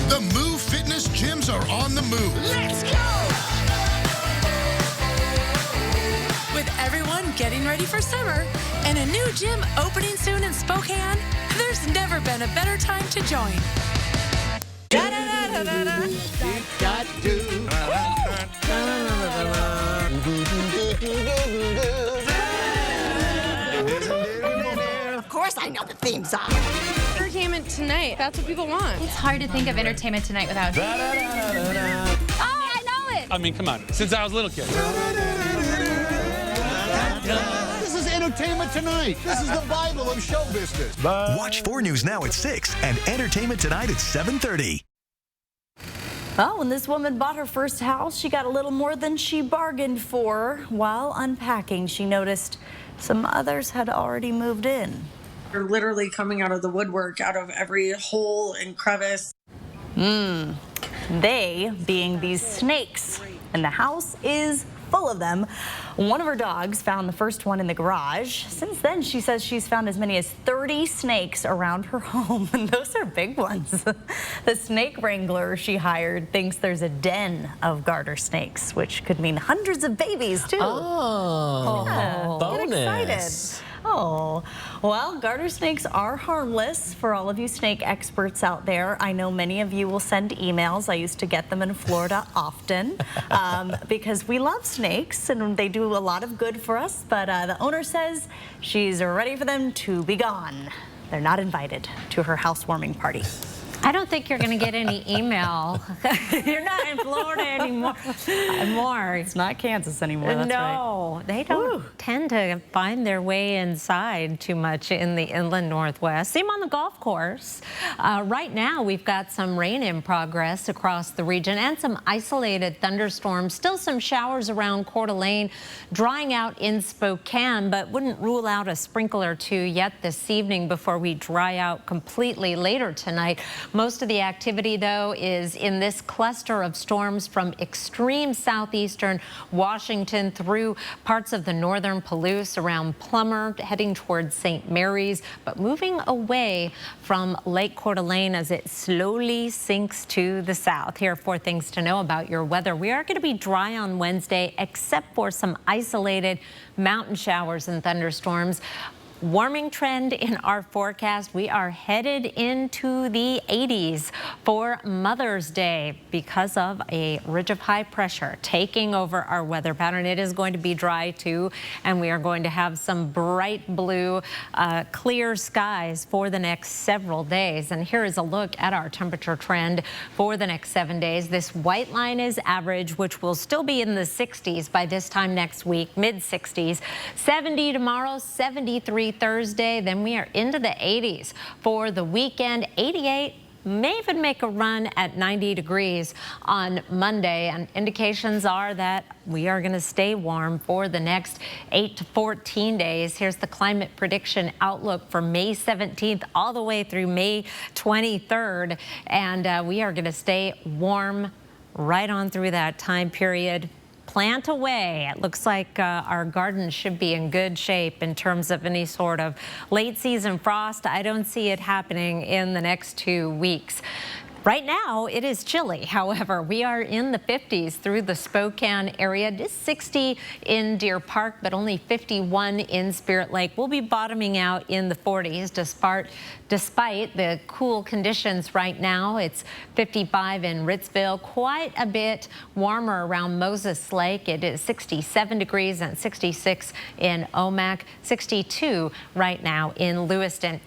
Speaker 14: The Move Fitness gyms are on the move.
Speaker 16: Let's go! With everyone getting ready for summer and a new gym opening soon in Spokane, there's never been a better time to join.
Speaker 17: Of course I know the theme song.
Speaker 18: Entertainment Tonight. That's what people want.
Speaker 20: It's hard to think of Entertainment Tonight without.
Speaker 18: Oh, I know it.
Speaker 21: I mean, come on. Since I was a little kid.
Speaker 14: This is Entertainment Tonight. This is the Bible of show business.
Speaker 13: Watch 4 News Now at 6 and Entertainment Tonight at 7:30.
Speaker 1: Well, when this woman bought her first house, she got a little more than she bargained for. While unpacking, she noticed some others had already moved in.
Speaker 22: They're literally coming out of the woodwork, out of every hole and crevice.
Speaker 1: They being these snakes. And the house is full of them. One of her dogs found the first one in the garage. Since then, she says she's found as many as 30 snakes around her home, and those are big ones. The snake wrangler she hired thinks there's a den of garter snakes, which could mean hundreds of babies, too.
Speaker 3: Oh,
Speaker 1: yeah,
Speaker 3: bonus.
Speaker 1: Get excited. Oh, well, garter snakes are harmless for all of you snake experts out there. I know many of you will send emails. I used to get them in Florida often because we love snakes and they do a lot of good for us. But the owner says she's ready for them to be gone. They're not invited to her housewarming party.
Speaker 4: I don't think you're going to get any email. You're not in Florida anymore.
Speaker 1: It's not Kansas anymore, that's right.
Speaker 4: No, they don't tend to find their way inside too much in the inland Northwest. Same on the golf course. Right now, we've got some rain in progress across the region and some isolated thunderstorms. Still some showers around Coeur d'Alene, drying out in Spokane, but wouldn't rule out a sprinkle or two yet this evening before we dry out completely later tonight. Most of the activity, though, is in this cluster of storms from extreme southeastern Washington through parts of the northern Palouse, around Plummer, heading towards St. Mary's, but moving away from Lake Coeur d'Alene as it slowly sinks to the south. Here are 4 things to know about your weather. We are going to be dry on Wednesday, except for some isolated mountain showers and thunderstorms. Warming trend in our forecast. We are headed into the 80s for Mother's Day because of a ridge of high pressure taking over our weather pattern. It is going to be dry too, and we are going to have some bright blue, clear skies for the next several days. And here is a look at our temperature trend for the next 7 days. This white line is average, which will still be in the 60s by this time next week, mid 60s. 70 tomorrow, 73 Thursday, then we are into the 80s for the weekend. 88, may even make a run at 90 degrees on Monday, and indications are that we are going to stay warm for the next 8 to 14 days. Here's the climate prediction outlook for May 17th all the way through May 23rd, and we are going to stay warm right on through that time period. Plant away. It looks like our garden should be in good shape in terms of any sort of late season frost. I don't see it happening in the next 2 weeks. Right now, it is chilly. However, we are in the 50s through the Spokane area. It is 60 in Deer Park, but only 51 in Spirit Lake. We'll be bottoming out in the 40s despite the cool conditions right now. It's 55 in Ritzville, quite a bit warmer around Moses Lake. It is 67 degrees and 66 in Omak, 62 right now in Lewiston.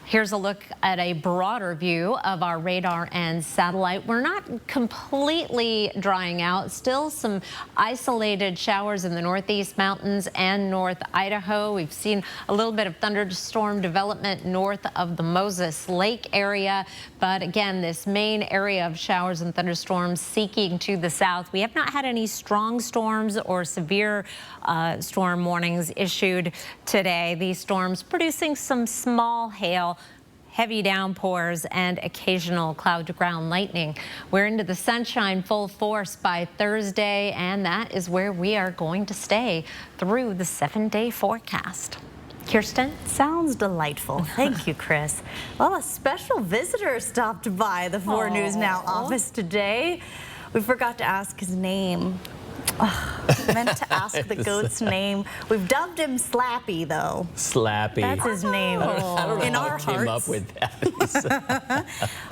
Speaker 4: Here's a look at a broader view of our radar and satellite. We're not completely drying out. Still some isolated showers in the northeast mountains and North Idaho. We've seen a little bit of thunderstorm development north of the Moses Lake area. But again, this main area of showers and thunderstorms seeking to the south. We have not had any strong storms or severe storm warnings issued today. These storms producing some small hail, heavy downpours, and occasional cloud-to-ground lightning. We're into the sunshine full force by Thursday, and that is where we are going to stay through the 7-day forecast. Kirsten?
Speaker 1: Sounds delightful. Thank you, Chris. Well, a special visitor stopped by the 4 News Now office today. We forgot to ask his name. I meant to ask the goat's name. We've dubbed him Slappy, though.
Speaker 3: Slappy.
Speaker 1: That's his name.
Speaker 3: I don't know
Speaker 1: in
Speaker 3: how
Speaker 1: our
Speaker 3: I came
Speaker 1: hearts.
Speaker 3: up with that.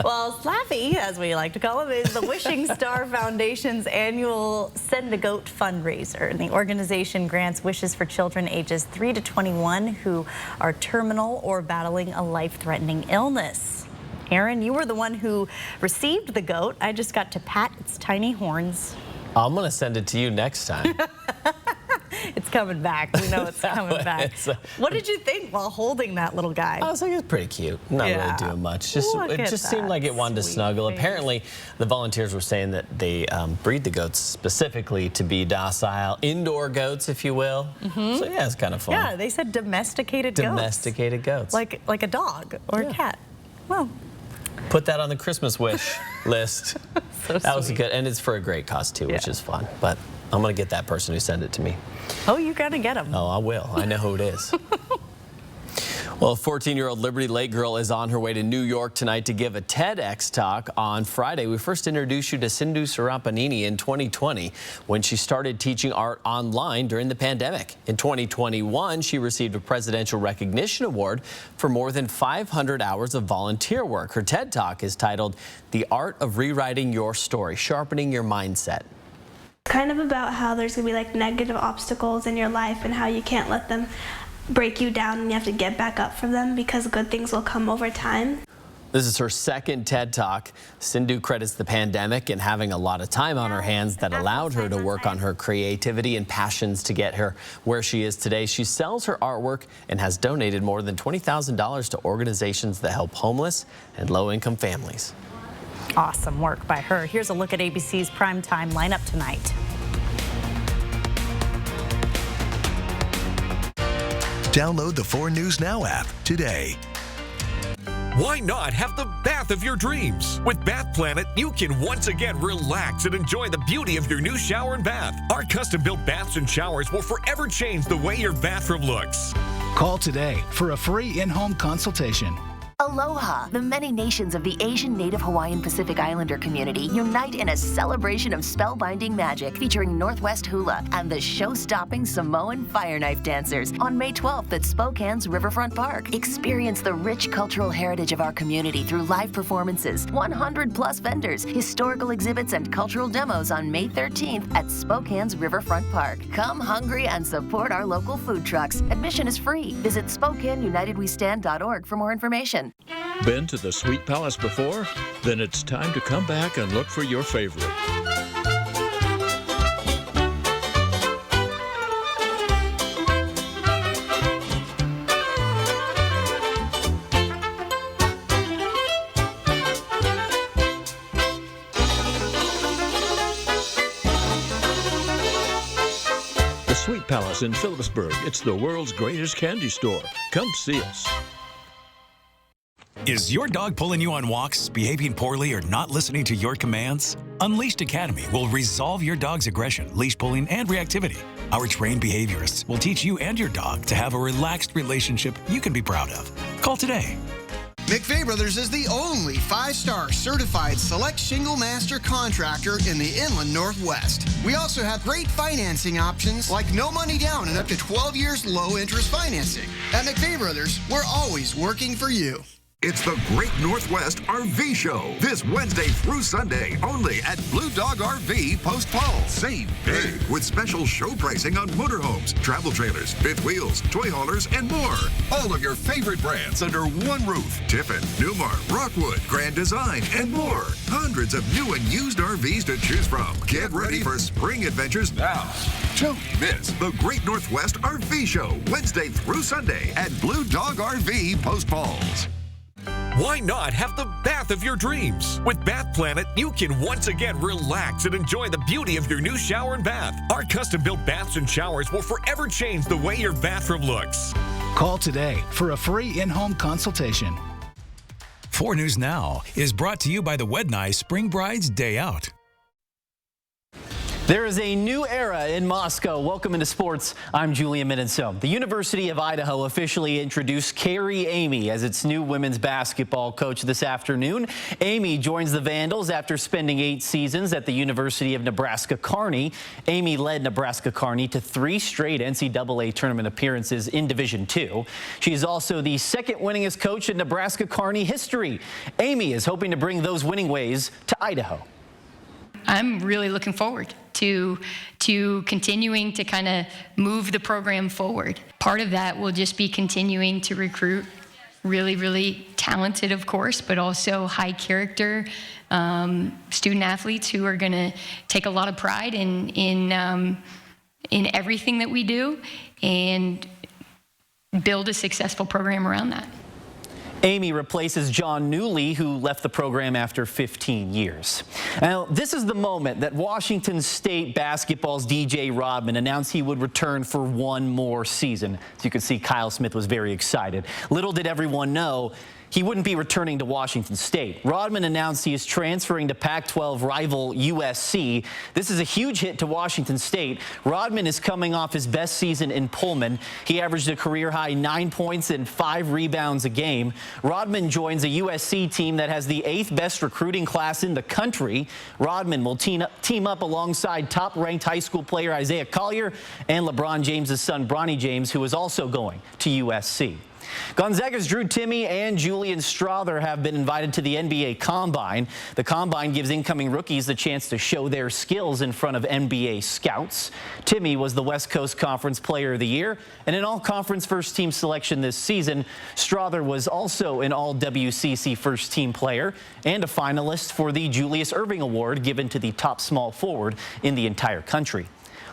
Speaker 1: Well, Slappy, as we like to call him, is the Wishing Star Foundation's annual Send a Goat fundraiser. And the organization grants wishes for children ages 3 to 21 who are terminal or battling a life-threatening illness. Aaron, you were the one who received the goat. I just got to pat its tiny horns.
Speaker 3: I'm going to send it to you next time.
Speaker 1: It's coming back. We know it's coming back. What did you think while holding that little guy?
Speaker 3: I was like, it's pretty cute. Not really doing much. It just seemed like it wanted to snuggle.
Speaker 1: Face.
Speaker 3: Apparently, the volunteers were saying that they breed the goats specifically to be docile, indoor goats, if you will. So yeah, it's kind of fun.
Speaker 1: Yeah, they said domesticated goats.
Speaker 3: Domesticated goats.
Speaker 1: Like a dog or a cat. Well,
Speaker 3: put that on the Christmas wish list.
Speaker 1: So
Speaker 3: that was
Speaker 1: sweet.
Speaker 3: good, and it's for a great cause too, which is fun. But I'm going to get that person who sent it to me.
Speaker 1: Oh, you got to get him.
Speaker 3: Oh, I will. I know who it is. Well, a 14-year-old Liberty Lake girl is on her way to New York tonight to give a TEDx talk on Friday. We first introduced you to Sindhu Sarapanini in 2020 when she started teaching art online during the pandemic. In 2021, she received a Presidential Recognition Award for more than 500 hours of volunteer work. Her TED Talk is titled The Art of Rewriting Your Story, Sharpening Your Mindset.
Speaker 2: Kind of about how there's going to be like negative obstacles in your life and how you can't let them break you down and you have to get back up from them because good things will come over time.
Speaker 3: This is her second TED Talk. Sindhu credits the pandemic and having a lot of time on her hands that allowed her to work on her creativity and passions to get her where she is today. She sells her artwork and has donated more than $20,000 to organizations that help homeless and low-income families.
Speaker 1: Awesome work by her. Here's a look at ABC's primetime lineup tonight.
Speaker 13: Download the 4 News Now app today.
Speaker 5: Why not have the bath of your dreams? With Bath Planet, you can once again relax and enjoy the beauty of your new shower and bath. Our custom-built baths and showers will forever change the way your bathroom looks.
Speaker 6: Call today for a free in-home consultation.
Speaker 10: Aloha! The many nations of the Asian, Native Hawaiian, Pacific Islander community unite in a celebration of spellbinding magic featuring Northwest Hula and the show-stopping Samoan Fire Knife Dancers on May 12th at Spokane's Riverfront Park. Experience the rich cultural heritage of our community through live performances, 100-plus vendors, historical exhibits, and cultural demos on May 13th at Spokane's Riverfront Park. Come hungry and support our local food trucks. Admission is free. Visit SpokaneUnitedWeStand.org for more information.
Speaker 15: Been to the Sweet Palace before? Then it's time to come back and look for your favorite. The Sweet Palace in Phillipsburg. It's the world's greatest candy store. Come see us.
Speaker 21: Is your dog pulling you on walks, behaving poorly, or not listening to your commands? Unleashed Academy will resolve your dog's aggression, leash pulling, and reactivity. Our trained behaviorists will teach you and your dog to have a relaxed relationship you can be proud of. Call today.
Speaker 24: McVeigh Brothers is the only 5-star certified select shingle master contractor in the Inland Northwest. We also have great financing options like no money down and up to 12 years low interest financing. At McVeigh Brothers, we're always working for you.
Speaker 25: It's the Great Northwest RV Show this Wednesday through Sunday only at Blue Dog RV Post Falls. Save big with special show pricing on motorhomes, travel trailers, fifth wheels, toy haulers, and more. All of your favorite brands under one roof. Tiffin, Newmar, Rockwood, Grand Design, and more. Hundreds of new and used RVs to choose from. Get ready for spring adventures now. Don't miss the Great Northwest RV Show Wednesday through Sunday at Blue Dog RV Post Falls.
Speaker 5: Why not have the bath of your dreams? With Bath Planet, you can once again relax and enjoy the beauty of your new shower and bath. Our custom-built baths and showers will forever change the way your bathroom looks.
Speaker 6: Call today for a free in-home consultation.
Speaker 21: 4 News Now is brought to you by the Wednai Spring Brides Day Out.
Speaker 26: There is a new era in Moscow. Welcome into sports. I'm Julian Minenso. The University of Idaho officially introduced Carrie Amy as its new women's basketball coach this afternoon. Amy joins the Vandals after spending 8 seasons at the University of Nebraska-Kearney. Amy led Nebraska-Kearney to 3 straight NCAA tournament appearances in Division II. She is also the second winningest coach in Nebraska-Kearney history. Amy is hoping to bring those winning ways to Idaho.
Speaker 27: I'm really looking forward to continuing to kind of move the program forward. Part of that will just be continuing to recruit really, really talented, of course, but also high character student athletes who are going to take a lot of pride in everything that we do and build a successful program around that.
Speaker 26: Amy replaces John Newley, who left the program after 15 years. Now, this is the moment that Washington State basketball's DJ Rodman announced he would return for 1 more season. As you can see, Kyle Smith was very excited. Little did everyone know, he wouldn't be returning to Washington State. Rodman announced he is transferring to Pac-12 rival USC. This is a huge hit to Washington State. Rodman is coming off his best season in Pullman. He averaged a career-high 9 points and 5 rebounds a game. Rodman joins a USC team that has the 8th best recruiting class in the country. Rodman will team up alongside top-ranked high school player Isaiah Collier and LeBron James' son Bronny James, who is also going to USC. Gonzaga's Drew Timme and Julian Strawther have been invited to the NBA Combine. The Combine gives incoming rookies the chance to show their skills in front of NBA scouts. Timme was the West Coast Conference Player of the Year and an all-conference first-team selection this season. Strawther was also an all-WCC first-team player and a finalist for the Julius Erving Award given to the top small forward in the entire country.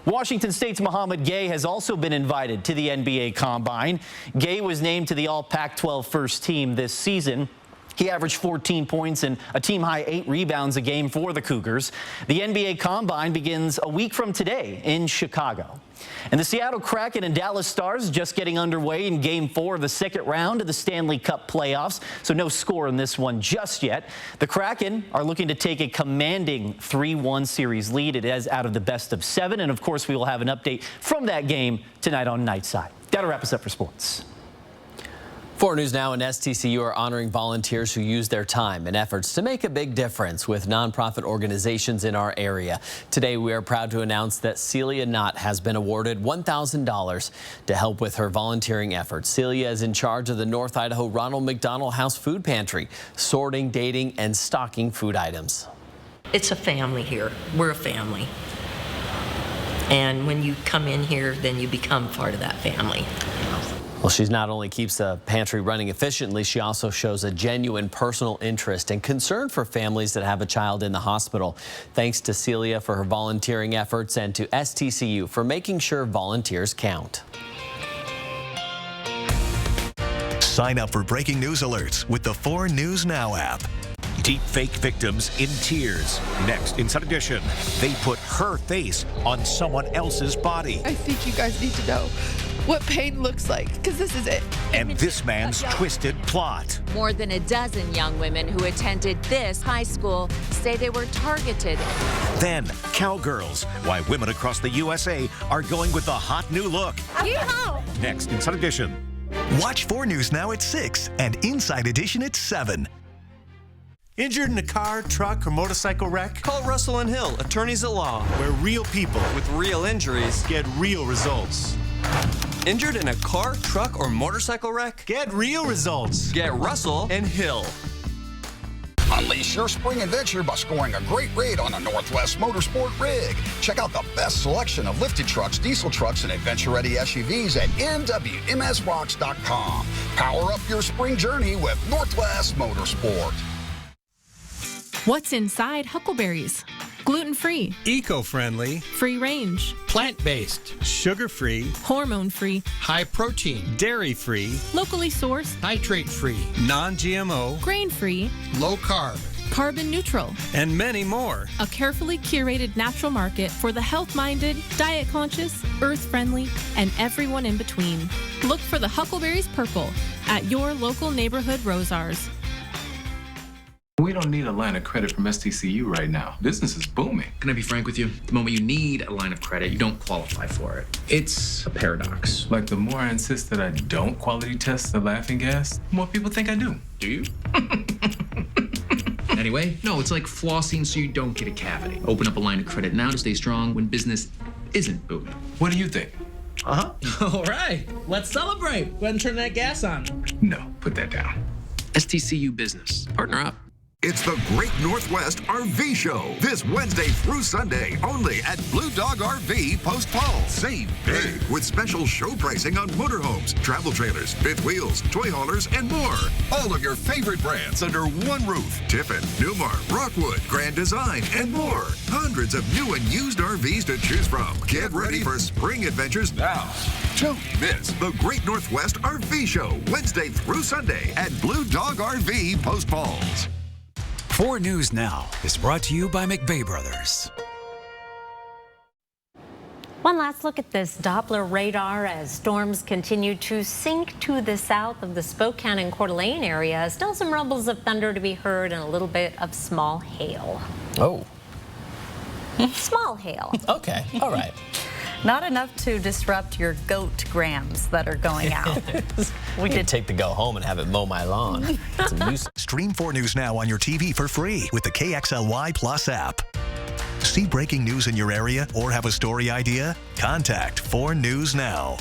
Speaker 26: Washington State's Mohamed Gay has also been invited to the NBA Combine. Gay was named to the All-Pac-12 first team this season. He averaged 14 points and a team-high 8 rebounds a game for the Cougars. The NBA Combine begins a week from today in Chicago. And the Seattle Kraken and Dallas Stars just getting underway in Game 4 of the second round of the Stanley Cup playoffs, so no score in this one just yet. The Kraken are looking to take a commanding 3-1 series lead. It is out of the best of 7, and of course we will have an update from that game tonight on Nightside. That'll wrap us up for sports.
Speaker 3: 4 News Now and STCU are honoring volunteers who use their time and efforts to make a big difference with nonprofit organizations in our area. Today, we are proud to announce that Celia Knott has been awarded $1,000 to help with her volunteering efforts. Celia is in charge of the North Idaho Ronald McDonald House Food Pantry, sorting, dating, and stocking food items.
Speaker 7: It's a family here. We're a family. And when you come in here, then you become part of that family.
Speaker 3: Well, she not only keeps the pantry running efficiently, she also shows a genuine personal interest and concern for families that have a child in the hospital. Thanks to Celia for her volunteering efforts and to STCU for making sure volunteers count.
Speaker 13: Sign up for breaking news alerts with the 4 News Now app.
Speaker 5: Deep fake victims in tears. Next, Inside Edition, they put her face on someone else's body.
Speaker 8: I think you guys need to know what pain looks like, because this is it.
Speaker 5: And this man's twisted plot.
Speaker 9: More than a dozen young women who attended this high school say they were targeted.
Speaker 5: Then, Cowgirls, why women across the USA are going with the hot new look.
Speaker 8: Yeehaw!
Speaker 5: Next, Inside Edition.
Speaker 13: Watch 4 News Now at 6 and Inside Edition at 7.
Speaker 11: Injured in a car, truck, or motorcycle wreck? Call Russell & Hill, attorneys at law, where real people with real injuries get real results. Injured in a car, truck, or motorcycle wreck? Get real results. Get Russell & Hill.
Speaker 12: Unleash your spring adventure by scoring a great rate on a Northwest Motorsport rig. Check out the best selection of lifted trucks, diesel trucks, and adventure-ready SUVs at nwmsrocks.com. Power up your spring journey with Northwest Motorsport.
Speaker 19: What's inside huckleberries? Gluten-free,
Speaker 11: Eco-friendly,
Speaker 19: free-range,
Speaker 11: plant-based, sugar-free,
Speaker 19: hormone-free,
Speaker 11: high-protein, dairy-free,
Speaker 19: locally sourced,
Speaker 11: nitrate-free, non-GMO,
Speaker 19: grain-free,
Speaker 11: low-carb,
Speaker 19: carbon-neutral,
Speaker 11: and many more.
Speaker 19: A carefully curated natural market for the health-minded, diet-conscious, earth-friendly, and everyone in between. Look for the Huckleberries Purple at your local neighborhood Rosars.
Speaker 23: We don't need a line of credit from STCU right now. Business is booming.
Speaker 28: Can I be frank with you? The moment you need a line of credit, you don't qualify for it. It's a paradox.
Speaker 23: Like, the more I insist that I don't quality test the laughing gas, the more people think I do.
Speaker 28: Do you? Anyway, no, it's like flossing so you don't get a cavity. Open up a line of credit now to stay strong when business isn't booming.
Speaker 23: What do you think?
Speaker 28: All right, let's celebrate. Go ahead and turn that gas on.
Speaker 23: No, put that down.
Speaker 28: STCU Business. Partner up.
Speaker 25: It's the Great Northwest RV Show this Wednesday through Sunday only at Blue Dog RV Post Falls. Save big with special show pricing on motorhomes, travel trailers, fifth wheels, toy haulers, and more. All of your favorite brands under one roof. Tiffin, Newmar, Rockwood, Grand Design, and more. Hundreds of new and used RVs to choose from. Get ready for spring adventures now. Don't miss the Great Northwest RV Show Wednesday through Sunday at Blue Dog RV Post Falls.
Speaker 21: 4 News Now is brought to you by McVeigh Brothers.
Speaker 2: One last look at this Doppler radar as storms continue to sink to the south of the Spokane and Coeur d'Alene area. Still some rumbles of thunder to be heard and a little bit of small hail.
Speaker 3: Oh.
Speaker 2: Small hail.
Speaker 3: Okay, all right.
Speaker 1: Not enough to disrupt your goat grams that are going out.
Speaker 3: We could take the go home and have it mow my lawn.
Speaker 13: Stream 4 News Now on your TV for free with the KXLY Plus app. See breaking news in your area or have a story idea? Contact 4 News Now.